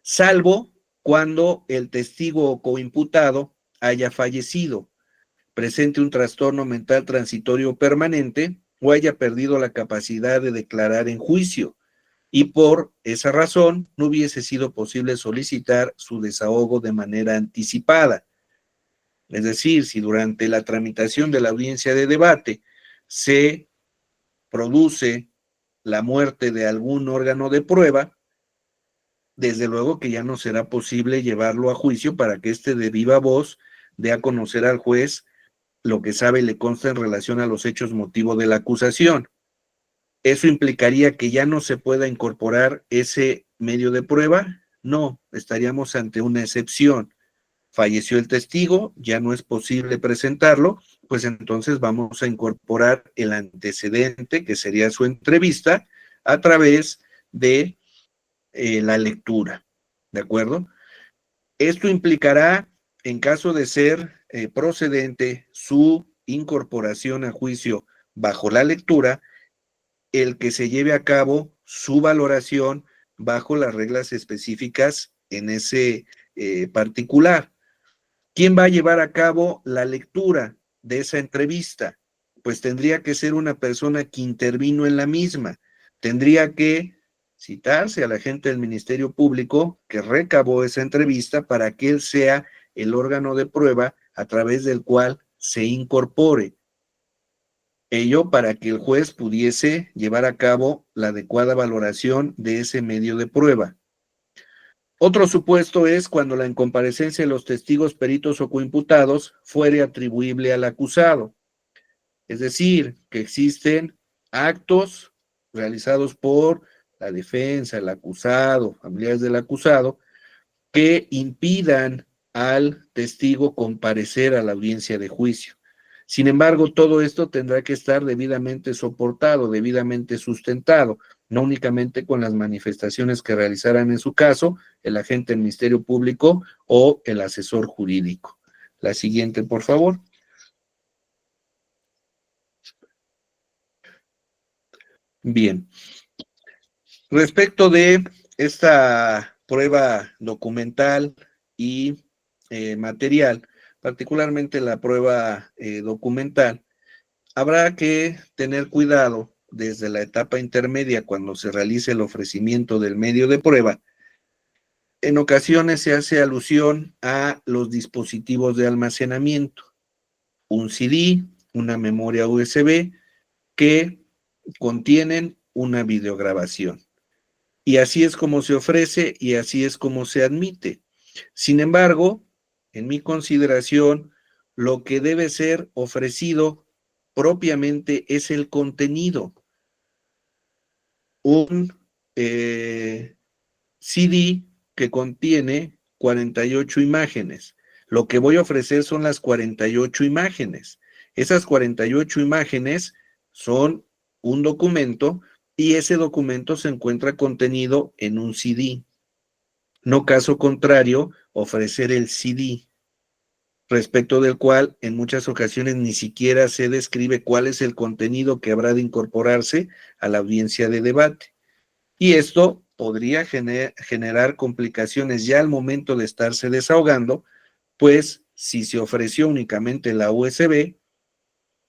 salvo cuando el testigo o coimputado haya fallecido, presente un trastorno mental transitorio permanente o haya perdido la capacidad de declarar en juicio, y por esa razón no hubiese sido posible solicitar su desahogo de manera anticipada. Es decir, si durante la tramitación de la audiencia de debate se produce la muerte de algún órgano de prueba, desde luego que ya no será posible llevarlo a juicio para que éste de viva voz dé a conocer al juez lo que sabe y le consta en relación a los hechos motivo de la acusación. ¿Eso implicaría que ya no se pueda incorporar ese medio de prueba? No, estaríamos ante una excepción. Falleció el testigo, ya no es posible presentarlo, pues entonces vamos a incorporar el antecedente, que sería su entrevista, a través de la lectura, ¿de acuerdo? Esto implicará, en caso de ser procedente, su incorporación a juicio bajo la lectura, el que se lleve a cabo su valoración bajo las reglas específicas en ese particular. ¿Quién va a llevar a cabo la lectura de esa entrevista? Pues tendría que ser una persona que intervino en la misma. Tendría que citarse al agente del Ministerio Público que recabó esa entrevista para que él sea el órgano de prueba a través del cual se incorpore. Ello para que el juez pudiese llevar a cabo la adecuada valoración de ese medio de prueba. Otro supuesto es cuando la incomparecencia de los testigos, peritos o coimputados fuere atribuible al acusado. Es decir, que existen actos realizados por la defensa, el acusado, familiares del acusado, que impidan al testigo comparecer a la audiencia de juicio. Sin embargo, todo esto tendrá que estar debidamente soportado, debidamente sustentado, no únicamente con las manifestaciones que realizarán en su caso el agente del Ministerio Público o el asesor jurídico. La siguiente, por favor. Bien. Respecto de esta prueba documental y material, particularmente la prueba documental, habrá que tener cuidado desde la etapa intermedia cuando se realice el ofrecimiento del medio de prueba. En ocasiones se hace alusión a los dispositivos de almacenamiento, un CD, una memoria USB que contienen una videograbación. Y así es como se ofrece y así es como se admite. Sin embargo, en mi consideración, lo que debe ser ofrecido propiamente es el contenido. Un CD que contiene 48 imágenes. Lo que voy a ofrecer son las 48 imágenes. Esas 48 imágenes son un documento y ese documento se encuentra contenido en un CD. No caso contrario, ofrecer el CD, respecto del cual en muchas ocasiones ni siquiera se describe cuál es el contenido que habrá de incorporarse a la audiencia de debate. Y esto podría generar complicaciones ya al momento de estarse desahogando, pues si se ofreció únicamente la USB,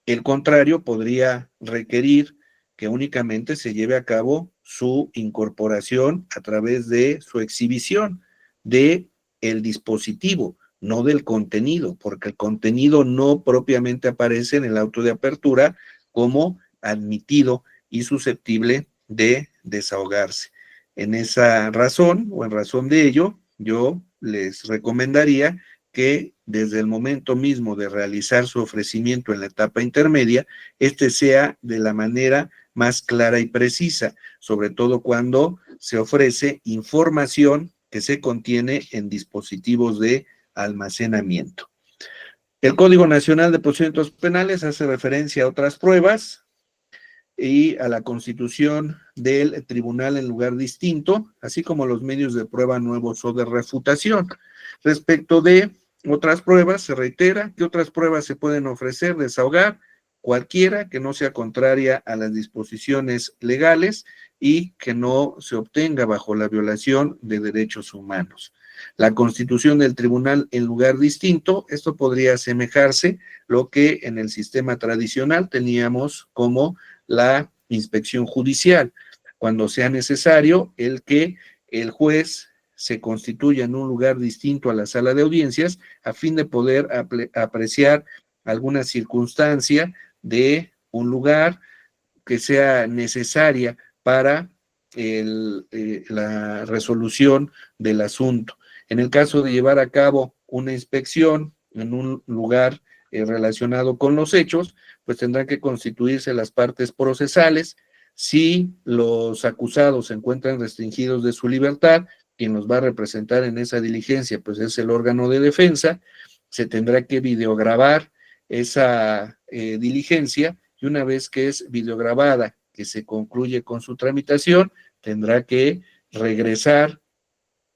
el contrario podría requerir que únicamente se lleve a cabo su incorporación a través de su exhibición de el dispositivo, no del contenido, porque el contenido no propiamente aparece en el auto de apertura como admitido y susceptible de desahogarse. En esa razón, o en razón de ello, yo les recomendaría que desde el momento mismo de realizar su ofrecimiento en la etapa intermedia, este sea de la manera más clara y precisa, sobre todo cuando se ofrece información que se contiene en dispositivos de almacenamiento. El Código Nacional de Procedimientos Penales hace referencia a otras pruebas y a la constitución del tribunal en lugar distinto, así como los medios de prueba nuevos o de refutación. Respecto de otras pruebas, se reitera que otras pruebas se pueden ofrecer, desahogar, cualquiera que no sea contraria a las disposiciones legales y que no se obtenga bajo la violación de derechos humanos. La constitución del tribunal en lugar distinto, esto podría asemejarse lo que en el sistema tradicional teníamos como la inspección judicial, cuando sea necesario el que el juez se constituya en un lugar distinto a la sala de audiencias a fin de poder apreciar alguna circunstancia de un lugar que sea necesaria para la resolución del asunto. En el caso de llevar a cabo una inspección en un lugar relacionado con los hechos, pues tendrán que constituirse las partes procesales. Si los acusados se encuentran restringidos de su libertad, quien los va a representar en esa diligencia, pues es el órgano de defensa, se tendrá que videograbar esa diligencia y una vez que es videograbada, que se concluye con su tramitación, tendrá que regresar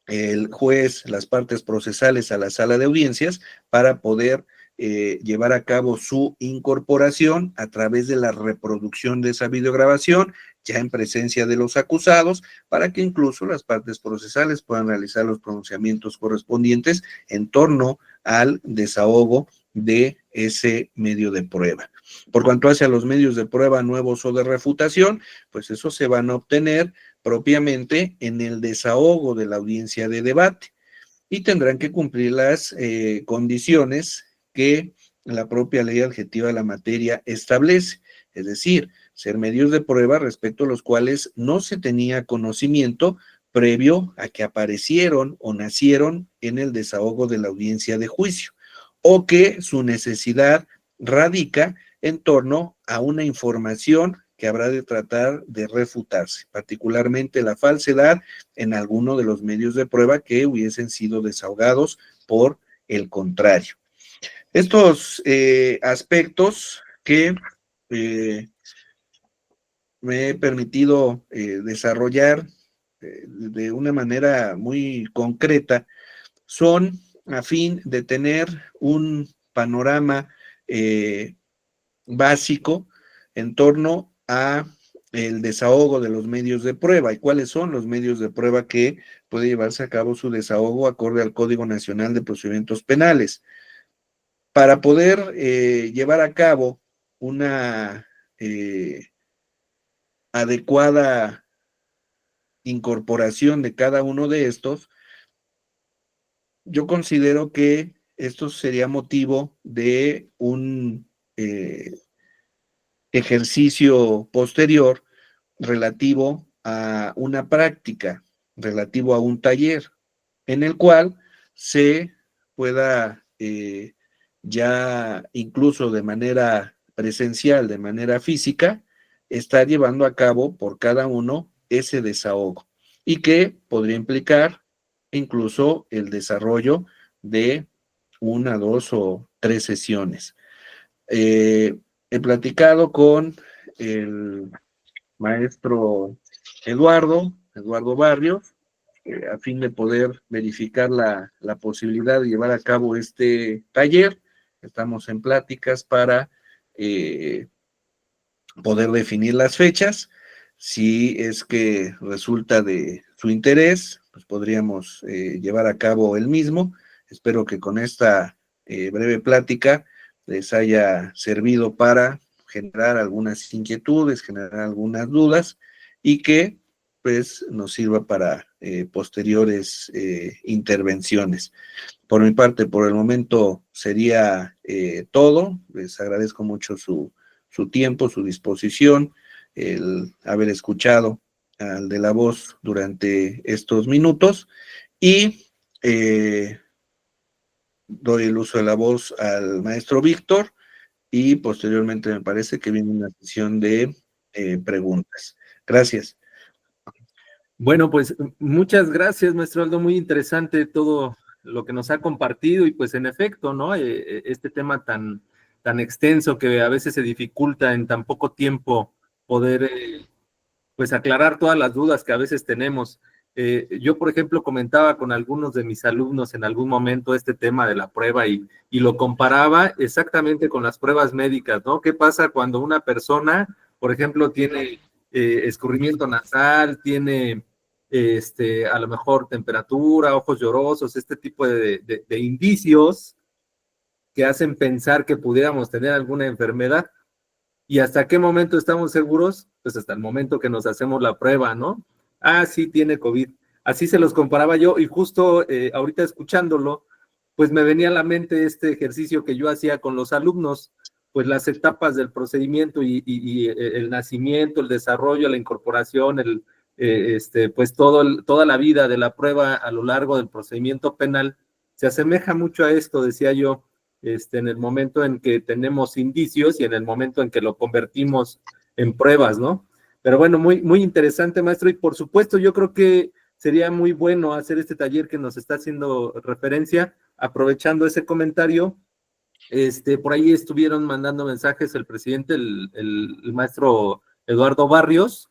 el juez, las partes procesales a la sala de audiencias para poder llevar a cabo su incorporación a través de la reproducción de esa videograbación, ya en presencia de los acusados, para que incluso las partes procesales puedan realizar los pronunciamientos correspondientes en torno al desahogo de ese medio de prueba. Por cuanto hace a los medios de prueba nuevos o de refutación, pues esos se van a obtener propiamente en el desahogo de la audiencia de debate y tendrán que cumplir las condiciones que la propia ley adjetiva de la materia establece, es decir, ser medios de prueba respecto a los cuales no se tenía conocimiento previo a que aparecieron o nacieron en el desahogo de la audiencia de juicio, o que su necesidad radica en torno a una información que habrá de tratar de refutarse, particularmente la falsedad en alguno de los medios de prueba que hubiesen sido desahogados por el contrario. Estos aspectos que me he permitido desarrollar de una manera muy concreta son a fin de tener un panorama básico en torno a el desahogo de los medios de prueba y cuáles son los medios de prueba que puede llevarse a cabo su desahogo acorde al Código Nacional de Procedimientos Penales. Para poder llevar a cabo una adecuada incorporación de cada uno de estos, yo considero que esto sería motivo de un ejercicio posterior relativo a una práctica, relativo a un taller, en el cual se pueda ya incluso de manera presencial, de manera física, estar llevando a cabo por cada uno ese desahogo y que podría implicar incluso el desarrollo de una, dos o tres sesiones. He platicado con el maestro Eduardo Barrios, a fin de poder verificar la posibilidad de llevar a cabo este taller. Estamos en pláticas para poder definir las fechas. Si es que resulta de su interés, pues podríamos llevar a cabo el mismo. Espero que con esta breve plática les haya servido para generar algunas inquietudes, generar algunas dudas y que pues nos sirva para posteriores intervenciones. Por mi parte, por el momento sería todo. Les agradezco mucho su tiempo, su disposición, el haber escuchado al de la voz durante estos minutos y doy el uso de la voz al maestro Víctor y posteriormente me parece que viene una sesión de preguntas. Gracias. Bueno, pues muchas gracias, maestro Aldo, muy interesante todo lo que nos ha compartido y pues en efecto, ¿no? Este tema tan extenso que a veces se dificulta en tan poco tiempo poder pues aclarar todas las dudas que a veces tenemos. Yo, por ejemplo, comentaba con algunos de mis alumnos en algún momento este tema de la prueba y lo comparaba exactamente con las pruebas médicas, ¿no? ¿Qué pasa cuando una persona, por ejemplo, tiene escurrimiento nasal, tiene a lo mejor temperatura, ojos llorosos, este tipo de indicios que hacen pensar que pudiéramos tener alguna enfermedad? ¿Y hasta qué momento estamos seguros? Pues hasta el momento que nos hacemos la prueba, ¿no? Ah, sí, tiene COVID. Así se los comparaba yo y justo ahorita escuchándolo, pues me venía a la mente este ejercicio que yo hacía con los alumnos, pues las etapas del procedimiento y el nacimiento, el desarrollo, la incorporación, pues toda la vida de la prueba a lo largo del procedimiento penal se asemeja mucho a esto, decía yo, en el momento en que tenemos indicios y en el momento en que lo convertimos en pruebas, ¿no? Pero bueno, muy interesante, maestro, y por supuesto yo creo que sería muy bueno hacer este taller que nos está haciendo referencia, aprovechando ese comentario. Por ahí estuvieron mandando mensajes el presidente, el maestro Eduardo Barrios,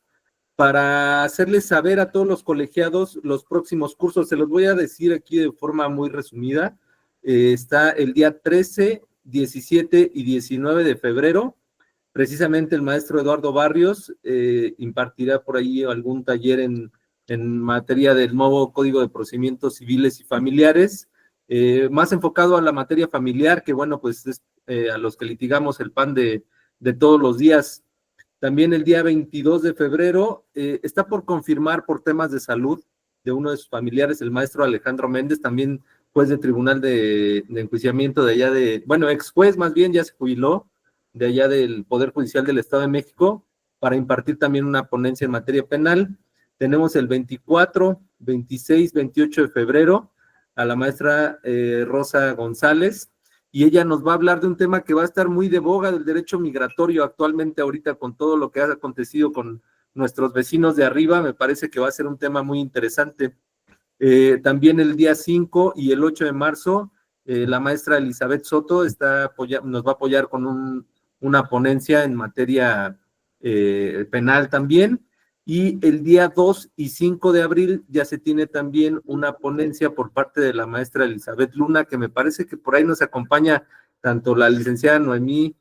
para hacerles saber a todos los colegiados los próximos cursos. Se los voy a decir aquí de forma muy resumida. Está el día 13, 17 y 19 de febrero. Precisamente el maestro Eduardo Barrios impartirá por ahí algún taller en materia del nuevo Código de Procedimientos Civiles y Familiares, más enfocado a la materia familiar, que bueno, pues es a los que litigamos el pan de todos los días. También el día 22 de febrero está por confirmar por temas de salud de uno de sus familiares, el maestro Alejandro Méndez, también juez de tribunal de enjuiciamiento de allá bueno, ex juez más bien, ya se jubiló, de allá del Poder Judicial del Estado de México, para impartir también una ponencia en materia penal. Tenemos el 24, 26, 28 de febrero a la maestra Rosa González, y ella nos va a hablar de un tema que va a estar muy de boga, del derecho migratorio actualmente ahorita con todo lo que ha acontecido con nuestros vecinos de arriba. Me parece que va a ser un tema muy interesante. También el día 5 y el 8 de marzo, la maestra Elizabeth Soto nos va a apoyar con una ponencia en materia penal también. Y el día 2 y 5 de abril ya se tiene también una ponencia por parte de la maestra Elizabeth Luna, que me parece que por ahí nos acompaña tanto la licenciada Noemí,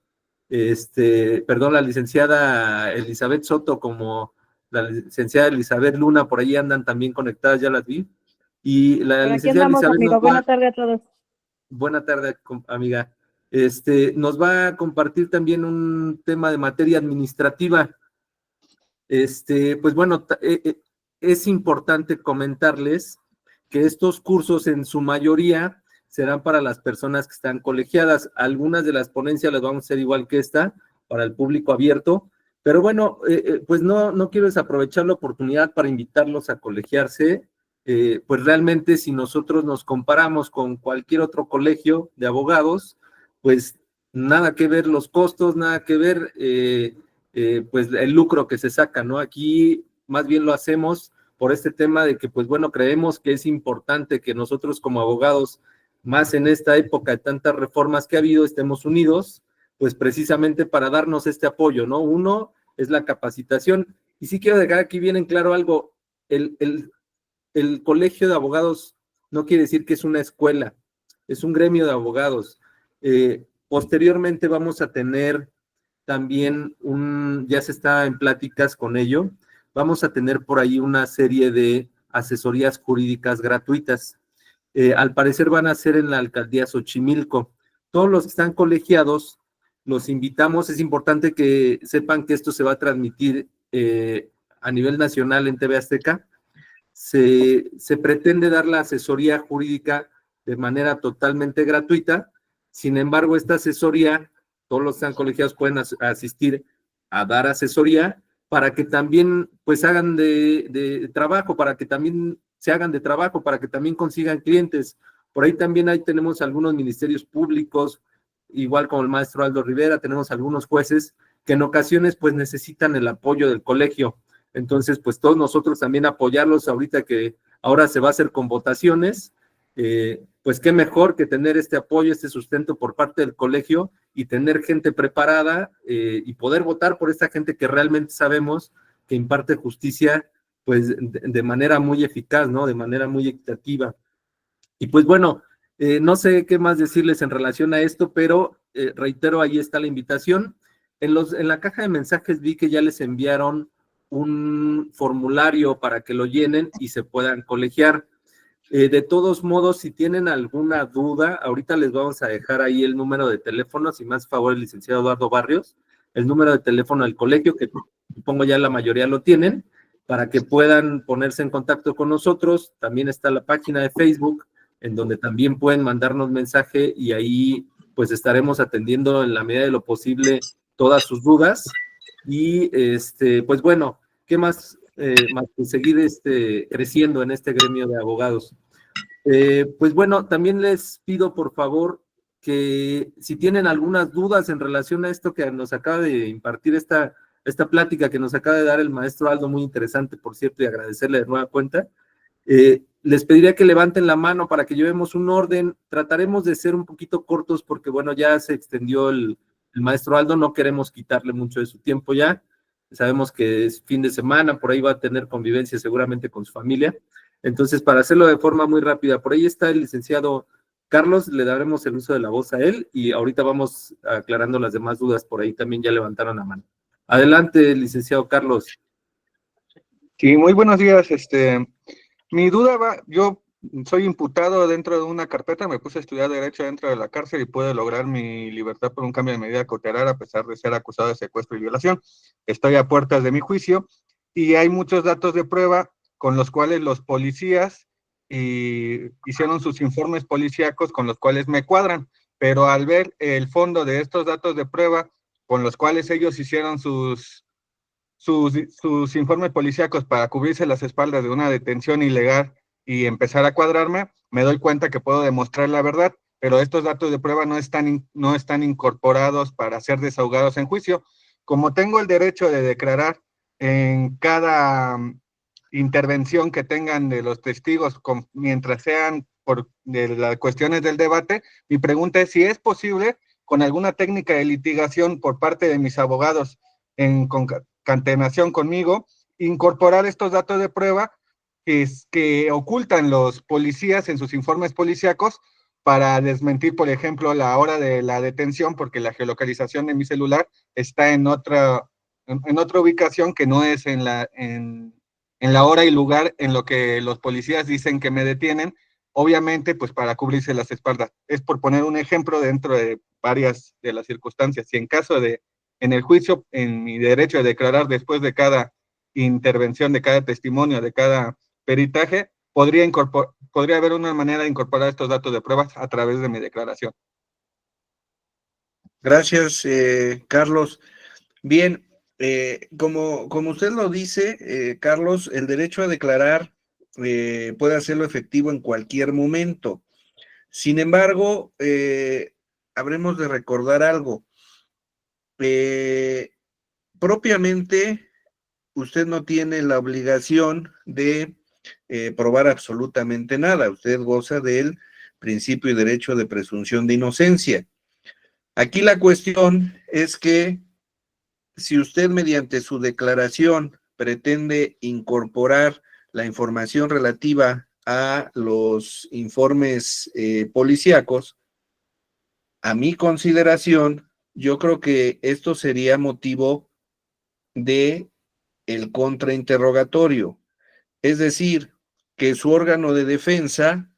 la licenciada Elizabeth Soto como la licenciada Elizabeth Luna, por ahí andan también conectadas, ya las vi. Y la Por aquí licenciada andamos, Elizabeth amigo. Buena tarde a todos. Buena tarde, amiga. Nos va a compartir también un tema de materia administrativa. Pues bueno, es importante comentarles que estos cursos en su mayoría serán para las personas que están colegiadas. Algunas de las ponencias las vamos a hacer igual que esta, para el público abierto, pero bueno, pues no quiero desaprovechar la oportunidad para invitarlos a colegiarse. Pues realmente si nosotros nos comparamos con cualquier otro colegio de abogados, pues nada que ver los costos, nada que ver pues el lucro que se saca, ¿no? Aquí más bien lo hacemos por este tema de que, pues bueno, creemos que es importante que nosotros como abogados, más en esta época de tantas reformas que ha habido, estemos unidos, pues precisamente para darnos este apoyo, ¿no? Uno es la capacitación, y sí quiero dejar aquí bien en claro algo, el colegio de abogados no quiere decir que es una escuela, es un gremio de abogados. Posteriormente vamos a tener también ya se está en pláticas con ello, vamos a tener por ahí una serie de asesorías jurídicas gratuitas. Al parecer van a ser en la alcaldía Xochimilco. Todos los que están colegiados los invitamos. Es importante que sepan que esto se va a transmitir a nivel nacional en TV Azteca. Se pretende dar la asesoría jurídica de manera totalmente gratuita. Sin embargo, esta asesoría, todos los que están colegiados pueden asistir a dar asesoría para que también pues hagan de trabajo, para que también se hagan de trabajo, para que también consigan clientes. Por ahí también tenemos algunos ministerios públicos, igual como el maestro Aldo Rivera, tenemos algunos jueces que en ocasiones pues necesitan el apoyo del colegio. Entonces, pues todos nosotros también apoyarlos ahorita que ahora se va a hacer con votaciones, pues qué mejor que tener este apoyo, este sustento por parte del colegio y tener gente preparada y poder votar por esta gente que realmente sabemos que imparte justicia pues de manera muy eficaz, ¿no? De manera muy equitativa. Y pues bueno, no sé qué más decirles en relación a esto, pero reitero, ahí está la invitación. En la caja de mensajes vi que ya les enviaron un formulario para que lo llenen y se puedan colegiar. De todos modos, si tienen alguna duda, ahorita les vamos a dejar ahí el número de teléfono, si más favor el licenciado Eduardo Barrios, el número de teléfono del colegio, que supongo ya la mayoría lo tienen, para que puedan ponerse en contacto con nosotros. También está la página de Facebook, en donde también pueden mandarnos mensaje y ahí pues estaremos atendiendo en la medida de lo posible todas sus dudas. Y pues bueno, ¿qué más? Más que seguir creciendo en este gremio de abogados. Pues bueno, también les pido por favor que si tienen algunas dudas en relación a esto que nos acaba de impartir esta plática que nos acaba de dar el maestro Aldo, muy interesante por cierto, y agradecerle de nueva cuenta, les pediría que levanten la mano para que llevemos un orden. Trataremos de ser un poquito cortos porque bueno, ya se extendió el maestro Aldo, no queremos quitarle mucho de su tiempo ya. Sabemos que es fin de semana, por ahí va a tener convivencia seguramente con su familia. Entonces, para hacerlo de forma muy rápida, por ahí está el licenciado Carlos, le daremos el uso de la voz a él y ahorita vamos aclarando las demás dudas, por ahí también ya levantaron la mano. Adelante, licenciado Carlos. Sí, muy buenos días. Mi duda va, yo soy imputado dentro de una carpeta, me puse a estudiar Derecho dentro de la cárcel y pude lograr mi libertad por un cambio de medida cautelar a pesar de ser acusado de secuestro y violación. Estoy a puertas de mi juicio y hay muchos datos de prueba con los cuales los policías hicieron sus informes policíacos con los cuales me cuadran, pero al ver el fondo de estos datos de prueba con los cuales ellos hicieron sus informes policíacos para cubrirse las espaldas de una detención ilegal y empezar a cuadrarme, me doy cuenta que puedo demostrar la verdad, pero estos datos de prueba no están incorporados para ser desahogados en juicio. Como tengo el derecho de declarar en cada intervención que tengan de los testigos, mientras sean de las cuestiones del debate, mi pregunta es si es posible, con alguna técnica de litigación por parte de mis abogados en concatenación conmigo, incorporar estos datos de prueba que ocultan los policías en sus informes policíacos para desmentir, por ejemplo, la hora de la detención, porque la geolocalización de mi celular está en otra ubicación que no es en la hora y lugar en lo que los policías dicen que me detienen, obviamente, pues para cubrirse las espaldas. Es por poner un ejemplo dentro de varias de las circunstancias. Y en caso de, en el juicio, en mi derecho de declarar después de cada intervención, de cada testimonio, de cada peritaje, podría haber una manera de incorporar estos datos de pruebas a través de mi declaración. Gracias, Carlos. Bien, como usted lo dice, Carlos, el derecho a declarar puede hacerlo efectivo en cualquier momento. Sin embargo, habremos de recordar algo. Propiamente, usted no tiene la obligación de probar absolutamente nada. Usted goza del principio y derecho de presunción de inocencia. Aquí la cuestión es que si usted mediante su declaración pretende incorporar la información relativa a los informes policíacos, a mi consideración, yo creo que esto sería motivo de el contrainterrogatorio. Es decir, que su órgano de defensa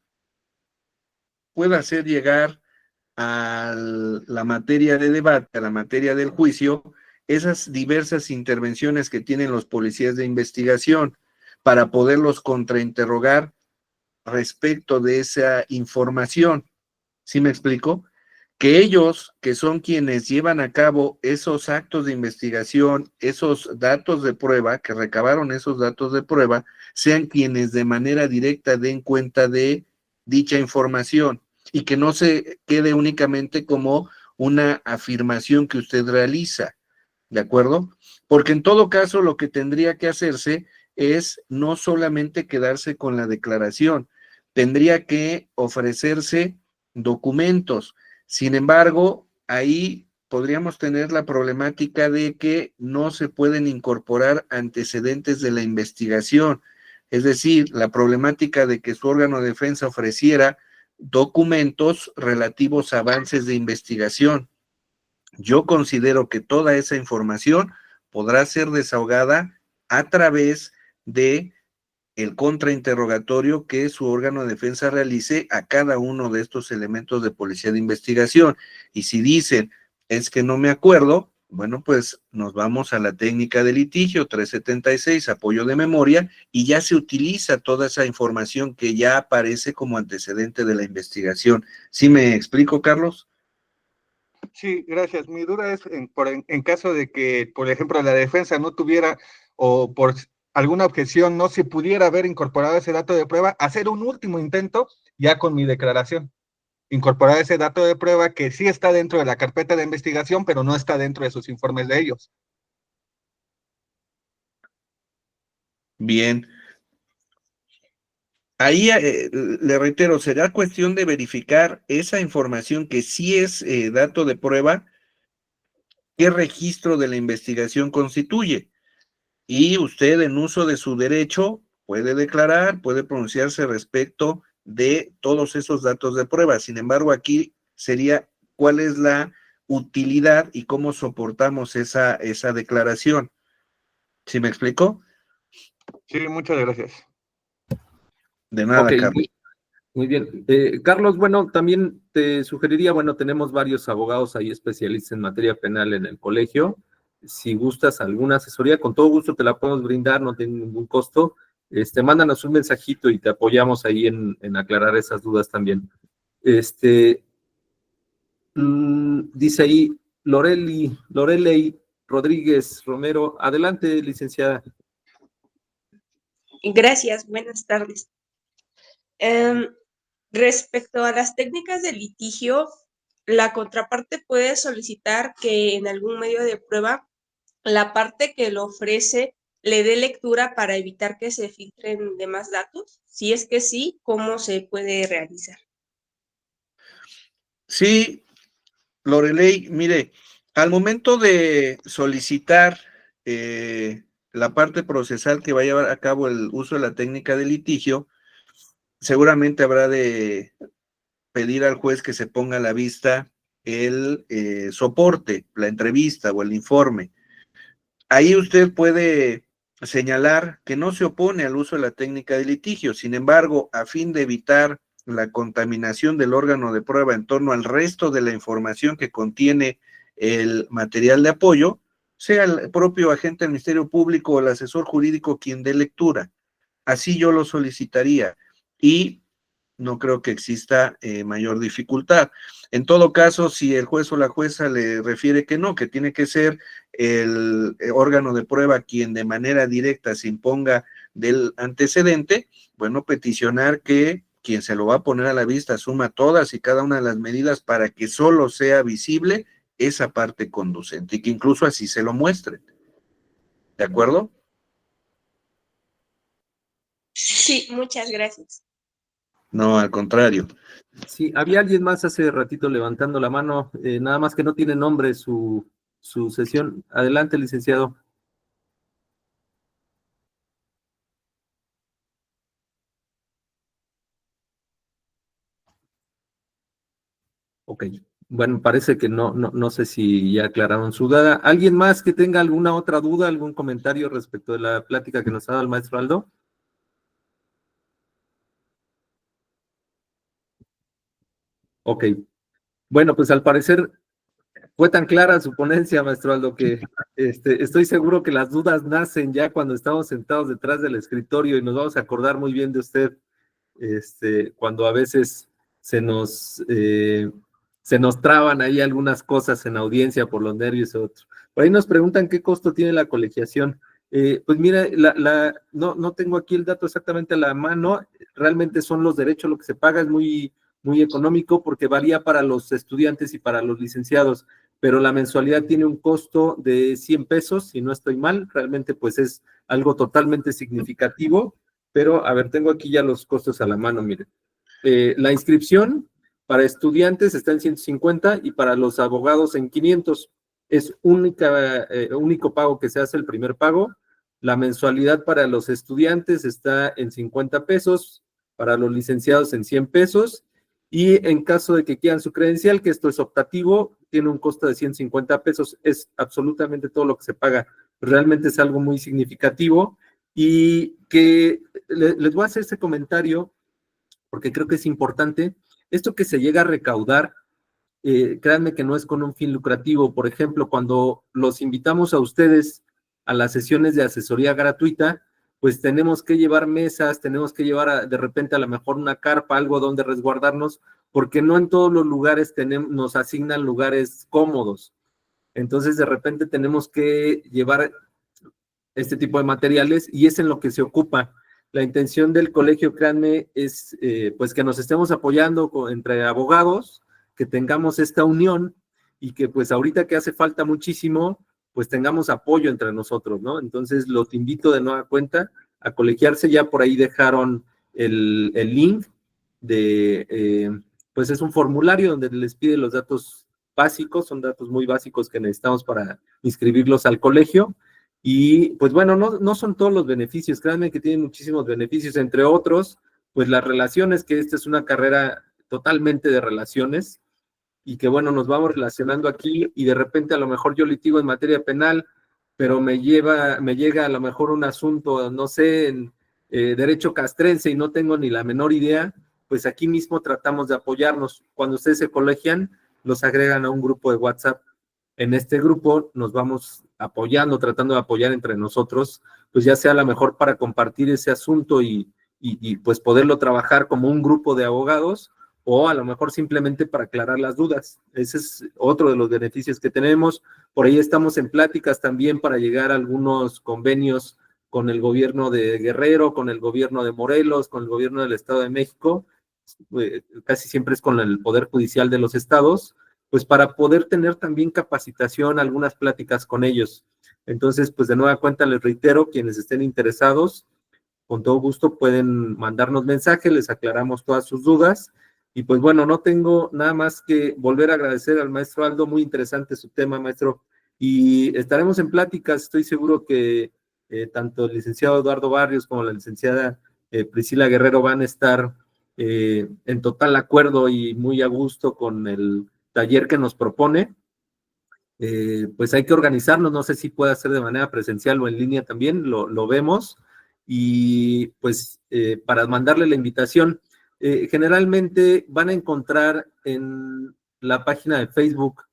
pueda hacer llegar a la materia de debate, a la materia del juicio, esas diversas intervenciones que tienen los policías de investigación para poderlos contrainterrogar respecto de esa información. ¿Sí me explico? Que ellos, que son quienes llevan a cabo esos actos de investigación, esos datos de prueba, que recabaron esos datos de prueba, sean quienes de manera directa den cuenta de dicha información y que no se quede únicamente como una afirmación que usted realiza, ¿de acuerdo? Porque en todo caso lo que tendría que hacerse es no solamente quedarse con la declaración, tendría que ofrecerse documentos. Sin embargo, ahí podríamos tener la problemática de que no se pueden incorporar antecedentes de la investigación, es decir, la problemática de que su órgano de defensa ofreciera documentos relativos a avances de investigación. Yo considero que toda esa información podrá ser desahogada a través de el contrainterrogatorio que su órgano de defensa realice a cada uno de estos elementos de policía de investigación. Y si dicen, es que no me acuerdo, bueno, pues nos vamos a la técnica de litigio 376, apoyo de memoria, y ya se utiliza toda esa información que ya aparece como antecedente de la investigación. ¿Sí me explico, Carlos? Sí, gracias. Mi duda es en caso de que, por ejemplo, la defensa no tuviera o por alguna objeción no se pudiera haber incorporado ese dato de prueba, hacer un último intento ya con mi declaración. Incorporar ese dato de prueba que sí está dentro de la carpeta de investigación, pero no está dentro de sus informes de ellos. Bien. Ahí le reitero, será cuestión de verificar esa información que sí es dato de prueba, qué registro de la investigación constituye. Y usted, en uso de su derecho, puede declarar, puede pronunciarse respecto de todos esos datos de prueba. Sin embargo, aquí sería cuál es la utilidad y cómo soportamos esa declaración. ¿Sí me explico? Sí, muchas gracias. De Ok, nada, Carlos. muy bien. Carlos, bueno, también te sugeriría, bueno, tenemos varios abogados ahí especialistas en materia penal en el colegio. Si gustas alguna asesoría, con todo gusto te la podemos brindar, no tiene ningún costo. Mándanos un mensajito y te apoyamos ahí en aclarar esas dudas también. Dice ahí Lorelei Rodríguez Romero. Adelante, licenciada. Gracias, buenas tardes. Respecto a las técnicas de litigio, la contraparte puede solicitar que en algún medio de prueba la parte que lo ofrece le dé lectura para evitar que se filtren demás datos. Si es que sí, ¿cómo se puede realizar? Sí, Lorelei, mire, al momento de solicitar la parte procesal que va a llevar a cabo el uso de la técnica de litigio, seguramente habrá de pedir al juez que se ponga a la vista el soporte, la entrevista o el informe. Ahí usted puede señalar que no se opone al uso de la técnica de litigio, sin embargo, a fin de evitar la contaminación del órgano de prueba en torno al resto de la información que contiene el material de apoyo, sea el propio agente del Ministerio Público o el asesor jurídico quien dé lectura. Así yo lo solicitaría y no creo que exista mayor dificultad. En todo caso, si el juez o la jueza le refiere que no, que tiene que ser el órgano de prueba quien de manera directa se imponga del antecedente, bueno, peticionar que quien se lo va a poner a la vista asuma todas y cada una de las medidas para que solo sea visible esa parte conducente y que incluso así se lo muestren. ¿De acuerdo? Sí, muchas gracias. No, al contrario. Sí, había alguien más hace ratito levantando la mano, nada más que no tiene nombre su sesión. Adelante, licenciado. Ok, bueno, parece que no sé si ya aclararon su duda. ¿Alguien más que tenga alguna otra duda, algún comentario respecto de la plática que nos ha dado el maestro Aldo? Ok, Bueno, pues al parecer fue tan clara su ponencia, maestro Aldo, que estoy seguro que las dudas nacen ya cuando estamos sentados detrás del escritorio y nos vamos a acordar muy bien de usted, cuando a veces se nos traban ahí algunas cosas en audiencia por los nervios y otros. Por ahí nos preguntan qué costo tiene la colegiación. Pues mira, no tengo aquí el dato exactamente a la mano, realmente son los derechos, lo que se paga es muy, muy económico porque varía para los estudiantes y para los licenciados, pero la mensualidad tiene un costo de 100 pesos, si no estoy mal, realmente pues es algo totalmente significativo, pero a ver, tengo aquí ya los costos a la mano, miren. La inscripción para estudiantes está en 150 y para los abogados en 500. Es único pago que se hace, el primer pago. La mensualidad para los estudiantes está en 50 pesos, para los licenciados en 100 pesos, y en caso de que quieran su credencial, que esto es optativo, tiene un costo de 150 pesos, es absolutamente todo lo que se paga, realmente es algo muy significativo, y que les voy a hacer este comentario, porque creo que es importante, esto que se llega a recaudar, créanme que no es con un fin lucrativo. Por ejemplo, cuando los invitamos a ustedes a las sesiones de asesoría gratuita, pues tenemos que llevar mesas, tenemos que llevar de repente a lo mejor una carpa, algo donde resguardarnos, porque no en todos los lugares nos asignan lugares cómodos. Entonces, de repente tenemos que llevar este tipo de materiales y es en lo que se ocupa. La intención del colegio, créanme, es pues que nos estemos apoyando entre abogados, que tengamos esta unión y que pues ahorita que hace falta muchísimo, pues tengamos apoyo entre nosotros, ¿no? Entonces los invito de nueva cuenta a colegiarse, ya por ahí dejaron el link pues es un formulario donde les pide los datos básicos, son datos muy básicos que necesitamos para inscribirlos al colegio. Y pues bueno, no son todos los beneficios, créanme que tienen muchísimos beneficios, entre otros, pues las relaciones, que esta es una carrera totalmente de relaciones, y que bueno, nos vamos relacionando aquí, y de repente a lo mejor yo litigo en materia penal, pero me llega a lo mejor un asunto, no sé, en derecho castrense y no tengo ni la menor idea, pues aquí mismo tratamos de apoyarnos. Cuando ustedes se colegian, los agregan a un grupo de WhatsApp. En este grupo nos vamos apoyando, tratando de apoyar entre nosotros, pues ya sea a lo mejor para compartir ese asunto y pues poderlo trabajar como un grupo de abogados, o a lo mejor simplemente para aclarar las dudas. Ese es otro de los beneficios que tenemos. Por ahí estamos en pláticas también para llegar a algunos convenios con el gobierno de Guerrero, con el gobierno de Morelos, con el gobierno del Estado de México, casi siempre es con el Poder Judicial de los estados, pues para poder tener también capacitación, algunas pláticas con ellos. Entonces, pues de nueva cuenta les reitero, quienes estén interesados, con todo gusto pueden mandarnos mensajes, les aclaramos todas sus dudas. Y pues bueno, no tengo nada más que volver a agradecer al maestro Aldo, muy interesante su tema, maestro, y estaremos en pláticas. Estoy seguro que tanto el licenciado Eduardo Barrios como la licenciada Priscila Guerrero van a estar en total acuerdo y muy a gusto con el taller que nos propone. Pues hay que organizarnos, no sé si puede ser de manera presencial o en línea también, lo vemos, y pues para mandarle la invitación, generalmente van a encontrar en la página de Facebook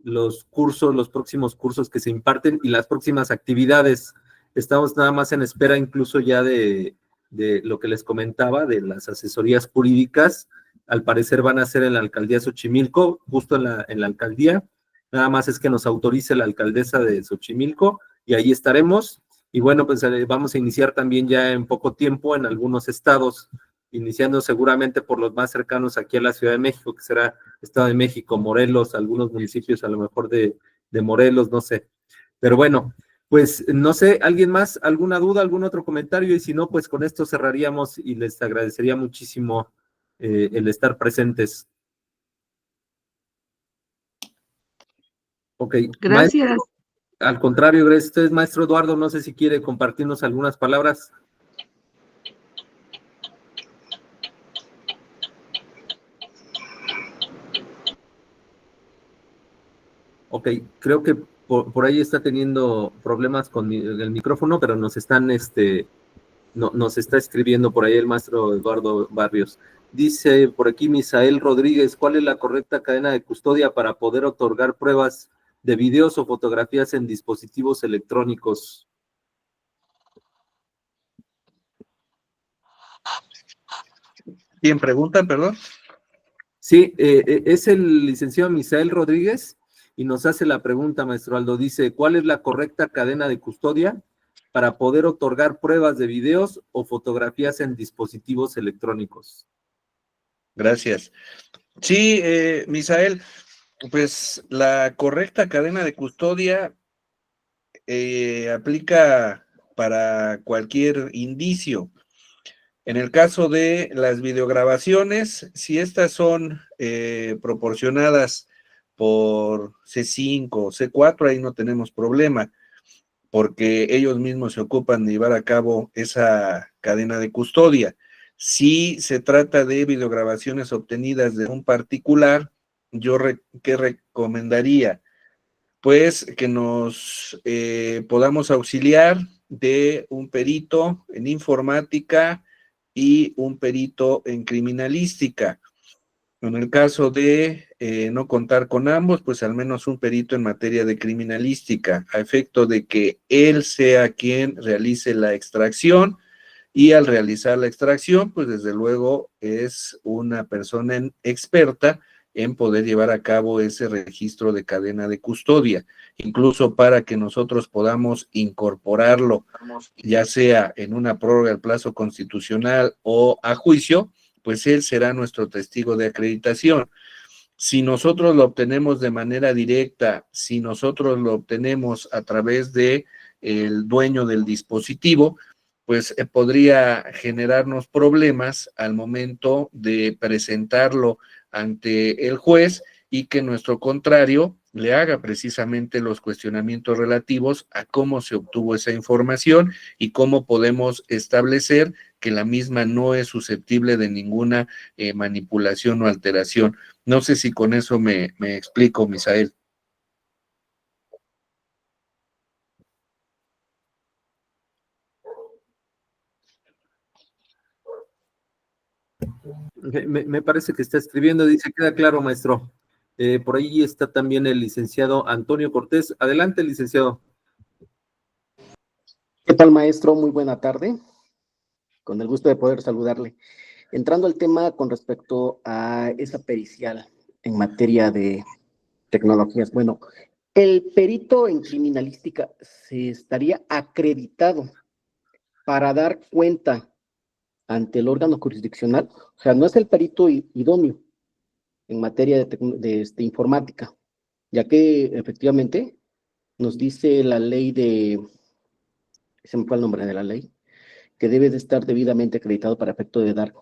los cursos, los próximos cursos que se imparten y las próximas actividades. Estamos nada más en espera incluso ya de lo que les comentaba, de las asesorías jurídicas. Al parecer van a ser en la alcaldía Xochimilco, justo en la alcaldía. Nada más es que nos autorice la alcaldesa de Xochimilco y ahí estaremos. Y bueno, pues vamos a iniciar también ya en poco tiempo en algunos estados, iniciando seguramente por los más cercanos aquí a la Ciudad de México, que será Estado de México, Morelos, algunos municipios a lo mejor de Morelos, no sé. Pero bueno, pues no sé, ¿alguien más? ¿Alguna duda, algún otro comentario? Y si no, pues con esto cerraríamos y les agradecería muchísimo el estar presentes. Ok. Gracias. Maestro, al contrario, gracias a ustedes, maestro Eduardo, no sé si quiere compartirnos algunas palabras. Ok, creo que por ahí está teniendo problemas con el micrófono, pero nos está escribiendo por ahí el maestro Eduardo Barrios. Dice por aquí Misael Rodríguez, ¿cuál es la correcta cadena de custodia para poder otorgar pruebas de videos o fotografías en dispositivos electrónicos? ¿Quién pregunta, perdón? Sí, es el licenciado Misael Rodríguez y nos hace la pregunta, maestro Aldo. Dice, ¿cuál es la correcta cadena de custodia para poder otorgar pruebas de videos o fotografías en dispositivos electrónicos? Gracias. Sí, Misael, pues la correcta cadena de custodia aplica para cualquier indicio. En el caso de las videograbaciones, si estas son proporcionadas por C5 o C4, ahí no tenemos problema, porque ellos mismos se ocupan de llevar a cabo esa cadena de custodia. Si se trata de videograbaciones obtenidas de un particular, ¿qué recomendaría? Pues que nos podamos auxiliar de un perito en informática y un perito en criminalística. En el caso de no contar con ambos, pues al menos un perito en materia de criminalística, a efecto de que él sea quien realice la extracción, y al realizar la extracción, pues desde luego es una persona experta en poder llevar a cabo ese registro de cadena de custodia, incluso para que nosotros podamos incorporarlo, ya sea en una prórroga del plazo constitucional o a juicio, pues él será nuestro testigo de acreditación. Si nosotros lo obtenemos de manera directa, si nosotros lo obtenemos a través de el dueño del dispositivo, pues podría generarnos problemas al momento de presentarlo ante el juez y que nuestro contrario le haga precisamente los cuestionamientos relativos a cómo se obtuvo esa información y cómo podemos establecer que la misma no es susceptible de ninguna manipulación o alteración. No sé si con eso me explico, Misael. Me parece que está escribiendo, dice, queda claro, maestro. Por ahí está también el licenciado Antonio Cortés. Adelante, licenciado. ¿Qué tal, maestro? Muy buena tarde. Con el gusto de poder saludarle. Entrando al tema con respecto a esa pericial en materia de tecnologías. Bueno, el perito en criminalística se estaría acreditado para dar cuenta ante el órgano jurisdiccional. O sea, no es el perito idóneo en materia de informática, ya que efectivamente nos dice la ley se me fue el nombre de la ley, que debe de estar debidamente acreditado para efecto de dar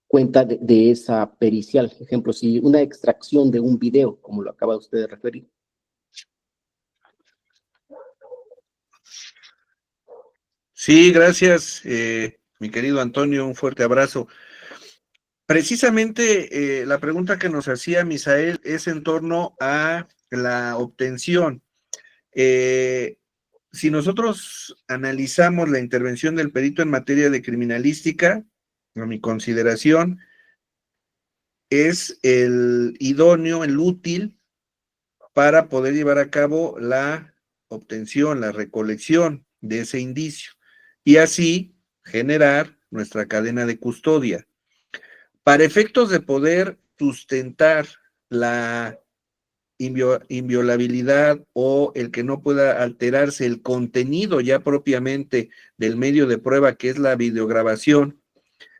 cuenta de esa pericial. Ejemplo, si una extracción de un video, como lo acaba usted de referir. Sí, gracias, mi querido Antonio, un fuerte abrazo. Precisamente la pregunta que nos hacía Misael es en torno a la obtención. Si nosotros analizamos la intervención del perito en materia de criminalística, a mi consideración, es el idóneo, el útil para poder llevar a cabo la obtención, la recolección de ese indicio y así generar nuestra cadena de custodia. Para efectos de poder sustentar la inviolabilidad o el que no pueda alterarse el contenido ya propiamente del medio de prueba que es la videograbación,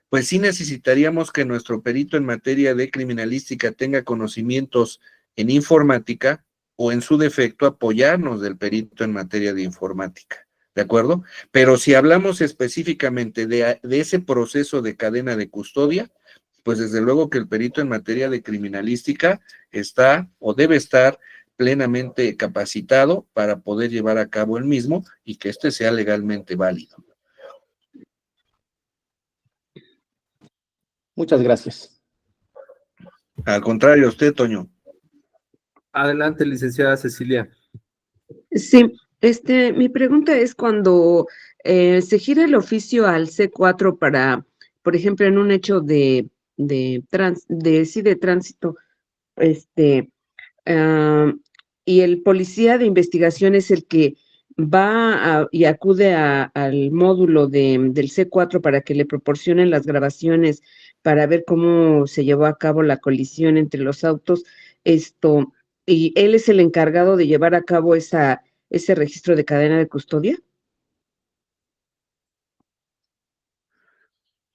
pues sí necesitaríamos que nuestro perito en materia de criminalística tenga conocimientos en informática o en su defecto apoyarnos del perito en materia de informática, ¿de acuerdo? Pero si hablamos específicamente de ese proceso de cadena de custodia, pues desde luego que el perito en materia de criminalística está o debe estar plenamente capacitado para poder llevar a cabo el mismo y que éste sea legalmente válido. Muchas gracias. Al contrario, usted, Toño. Adelante, licenciada Cecilia. Sí, mi pregunta es cuando se gira el oficio al C4 para por ejemplo, en un hecho de tránsito, este, ah, y el policía de investigación es el que y acude al módulo del C4 para que le proporcionen las grabaciones para ver cómo se llevó a cabo la colisión entre los autos, y él es el encargado de llevar a cabo ese registro de cadena de custodia.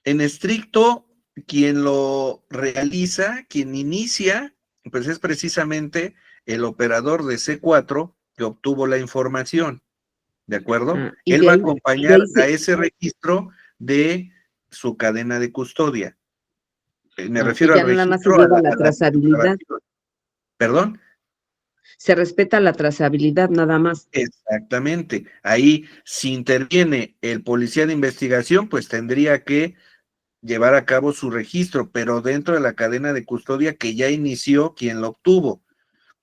En estricto, quien lo realiza, quien inicia, pues es precisamente el operador de C4 que obtuvo la información, ¿de acuerdo? Y Él de va a ahí, acompañar a ese registro de su cadena de custodia. Me y refiero al ya nada más se registro, lleva la a la trazabilidad. grabación. ¿Perdón? Se respeta la trazabilidad nada más. Exactamente. Ahí, si interviene el policía de investigación, pues tendría que llevar a cabo su registro, pero dentro de la cadena de custodia que ya inició quien lo obtuvo.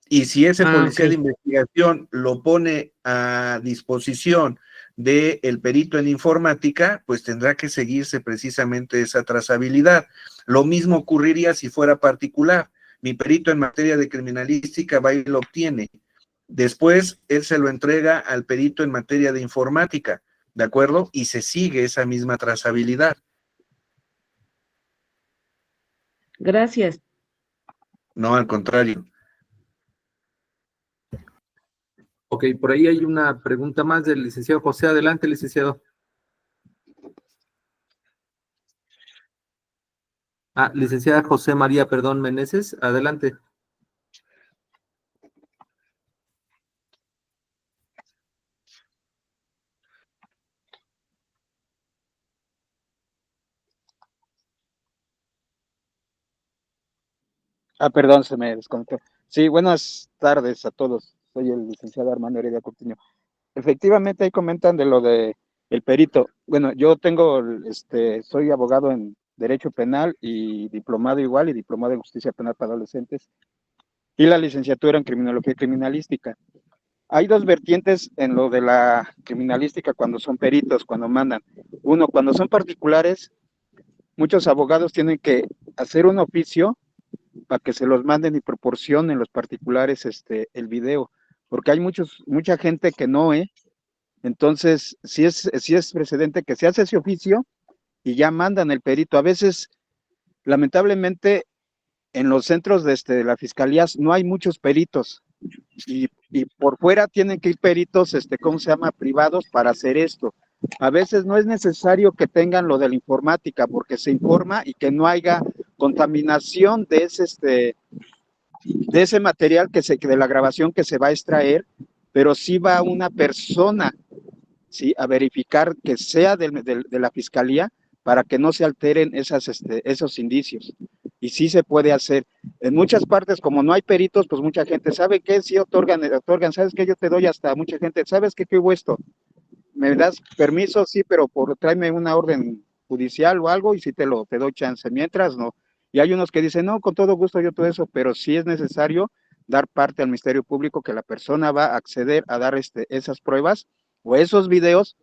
Y si ese policía de Ok. investigación lo pone a disposición del perito en informática, pues tendrá que seguirse precisamente esa trazabilidad. Lo mismo ocurriría si fuera particular. Mi perito en materia de criminalística va y lo obtiene. Después, él se lo entrega al perito en materia de informática, ¿de acuerdo? Y se sigue esa misma trazabilidad. Gracias. No, al contrario. Ok, por ahí hay una pregunta más del licenciado José. Adelante, licenciado. Licenciada José María, perdón, Meneses, adelante. Perdón, se me desconectó. Sí, buenas tardes a todos. Soy el licenciado Armando Heredia Coutinho. Efectivamente, ahí comentan de lo de el perito. Bueno, yo tengo, soy abogado en Derecho Penal y diplomado igual, y diplomado en Justicia Penal para Adolescentes, y la licenciatura en Criminología y Criminalística. Hay dos vertientes en lo de la criminalística cuando son peritos, cuando mandan. Uno, cuando son particulares, muchos abogados tienen que hacer un oficio para que se los manden y proporcionen los particulares el video, porque hay mucha gente que no, entonces sí es precedente que se hace ese oficio y ya mandan el perito. A veces, lamentablemente, en los centros de la fiscalía no hay muchos peritos y por fuera tienen que ir peritos, ¿cómo se llama? Privados para hacer esto. A veces no es necesario que tengan lo de la informática porque se informa y que no haya contaminación de ese material de la grabación que se va a extraer, pero sí va una persona, ¿sí?, a verificar que sea de la fiscalía para que no se alteren esos indicios. Y sí se puede hacer. En muchas partes, como no hay peritos, pues mucha gente sabe que sí otorgan, ¿sabes qué? Yo te doy hasta mucha gente, ¿sabes qué hubo esto? ¿Me das permiso? Sí, pero tráeme una orden judicial o algo y sí te doy chance. Mientras no. Y hay unos que dicen, no, con todo gusto yo todo eso, pero sí es necesario dar parte al Ministerio Público que la persona va a acceder a dar esas pruebas o esos videos,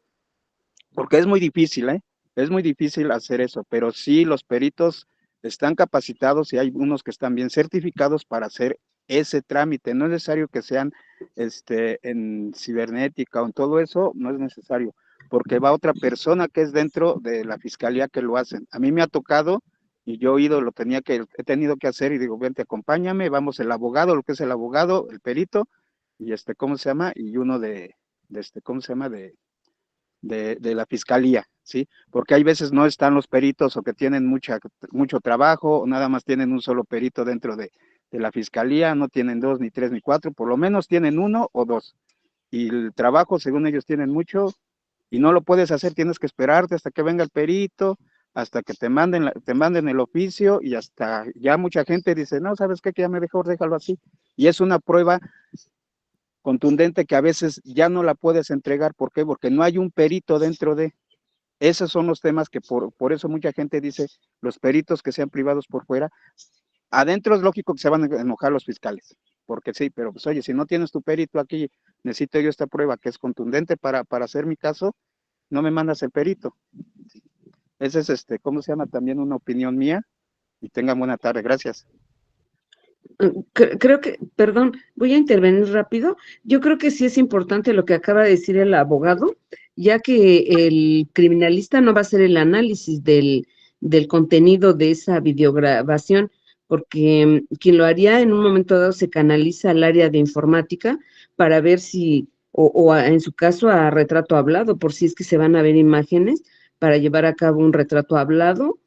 porque es muy difícil, ¿eh? Es muy difícil hacer eso, pero sí los peritos están capacitados y hay unos que están bien certificados para hacer ese trámite. No es necesario que sean en cibernética o en todo eso, no es necesario, porque va otra persona que es dentro de la fiscalía que lo hacen. A mí me ha tocado y yo he ido, he tenido que hacer y digo, vente, acompáñame, vamos el abogado, lo que es el abogado, el perito, y ¿cómo se llama? Y uno ¿cómo se llama? De la fiscalía, ¿sí? Porque hay veces no están los peritos o que tienen mucho trabajo o nada más tienen un solo perito dentro de la fiscalía, no tienen dos, ni tres, ni cuatro, por lo menos tienen uno o dos. Y el trabajo, según ellos, tienen mucho y no lo puedes hacer, tienes que esperarte hasta que venga el perito, hasta que te manden el oficio y hasta ya mucha gente dice, no, ¿sabes qué? Que ya me dejó, déjalo así. Y es una prueba contundente que a veces ya no la puedes entregar. ¿Por qué? Porque no hay un perito dentro de. Esos son los temas que por eso mucha gente dice, los peritos que sean privados por fuera, adentro es lógico que se van a enojar los fiscales, porque sí, pero pues oye, si no tienes tu perito aquí, necesito yo esta prueba que es contundente para hacer mi caso, no me mandas el perito. Esa es, ¿cómo se llama? También una opinión mía, y tengan buena tarde. Gracias. Creo que, perdón, voy a intervenir rápido. Yo creo que sí es importante lo que acaba de decir el abogado, ya que el criminalista no va a hacer el análisis del contenido de esa videograbación, porque quien lo haría en un momento dado se canaliza al área de informática para ver si, en su caso a retrato hablado, por si es que se van a ver imágenes para llevar a cabo un retrato hablado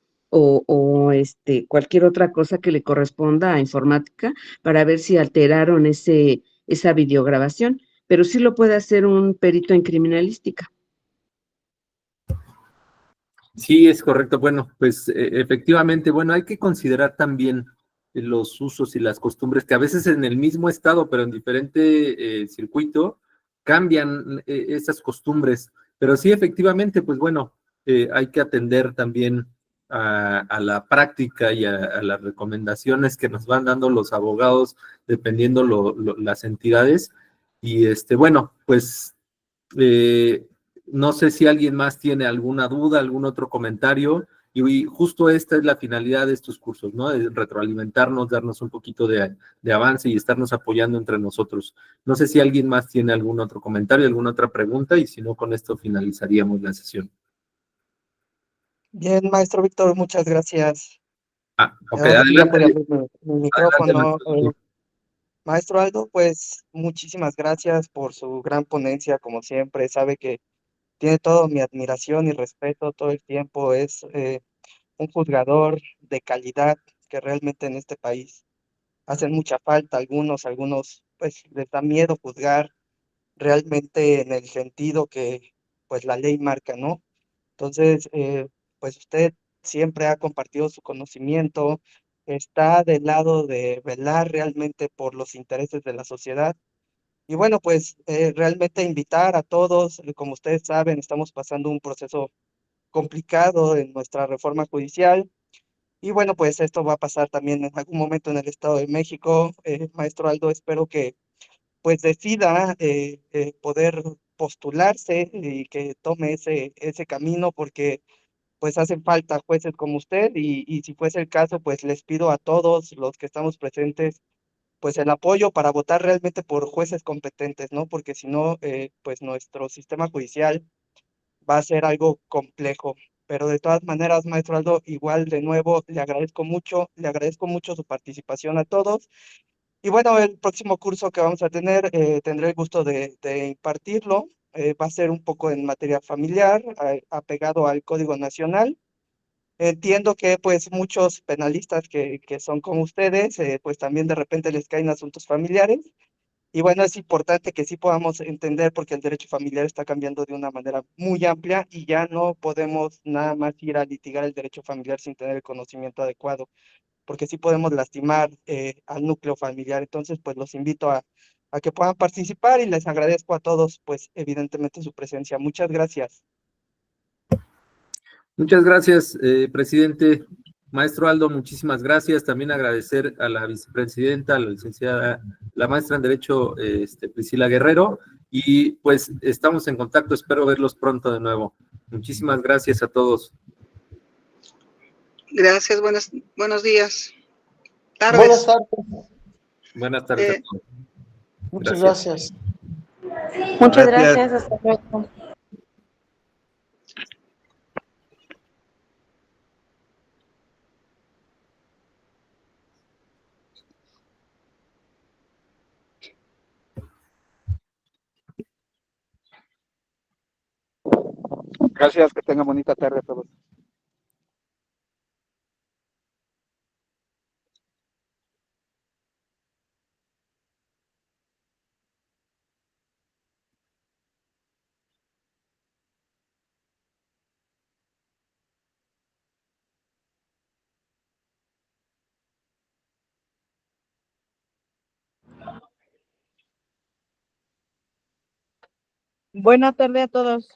cualquier otra cosa que le corresponda a informática para ver si alteraron esa videograbación, pero sí lo puede hacer un perito en criminalística. Sí, es correcto. Bueno, pues efectivamente, bueno, hay que considerar también los usos y las costumbres que a veces en el mismo estado, pero en diferente circuito, cambian esas costumbres. Pero sí, efectivamente, pues bueno, hay que atender también a la práctica y a las recomendaciones que nos van dando los abogados, dependiendo las entidades. Y bueno, pues no sé si alguien más tiene alguna duda, algún otro comentario, y justo esta es la finalidad de estos cursos, ¿no? De retroalimentarnos, darnos un poquito de avance y estarnos apoyando entre nosotros. No sé si alguien más tiene algún otro comentario, alguna otra pregunta, y si no, con esto finalizaríamos la sesión. Bien, maestro Víctor, muchas gracias. Ok, Ahora sí ya adelante, puede abrir mi micrófono. maestro. Maestro Aldo, pues muchísimas gracias por su gran ponencia, como siempre. Sabe que tiene toda mi admiración y respeto todo el tiempo. Es un juzgador de calidad que realmente en este país hacen mucha falta. Algunos pues les da miedo juzgar realmente en el sentido que pues la ley marca, ¿no? Entonces, pues usted siempre ha compartido su conocimiento, está del lado de velar realmente por los intereses de la sociedad. Y bueno, pues realmente invitar a todos, como ustedes saben, estamos pasando un proceso complicado en nuestra reforma judicial. Y bueno, pues esto va a pasar también en algún momento en el Estado de México. Maestro Aldo, espero que pues decida poder postularse y que tome ese camino, porque pues hacen falta jueces como usted y si fuese el caso, pues les pido a todos los que estamos presentes, pues el apoyo para votar realmente por jueces competentes, ¿no? Porque si no, pues nuestro sistema judicial va a ser algo complejo. Pero de todas maneras, maestro Aldo, igual de nuevo le agradezco mucho su participación a todos. Y bueno, el próximo curso que vamos a tener, tendré el gusto de impartirlo. Va a ser un poco en materia familiar, apegado al Código Nacional. Entiendo que pues muchos penalistas que son como ustedes, pues también de repente les caen asuntos familiares. Y bueno, es importante que sí podamos entender porque el derecho familiar está cambiando de una manera muy amplia y ya no podemos nada más ir a litigar el derecho familiar sin tener el conocimiento adecuado, porque sí podemos lastimar al núcleo familiar. Entonces, pues los invito a que puedan participar y les agradezco a todos, pues evidentemente su presencia. Muchas gracias. Muchas gracias, presidente. Maestro Aldo, muchísimas gracias. También agradecer a la vicepresidenta, a la licenciada, la maestra en Derecho, Priscila Guerrero. Y pues estamos en contacto, espero verlos pronto de nuevo. Muchísimas gracias a todos. Gracias, buenos días. Buenas tardes. Buenas tardes a todos. Muchas gracias. Muchas gracias, hasta luego. Gracias, que tengan bonita tarde a todos. Buena tarde a todos.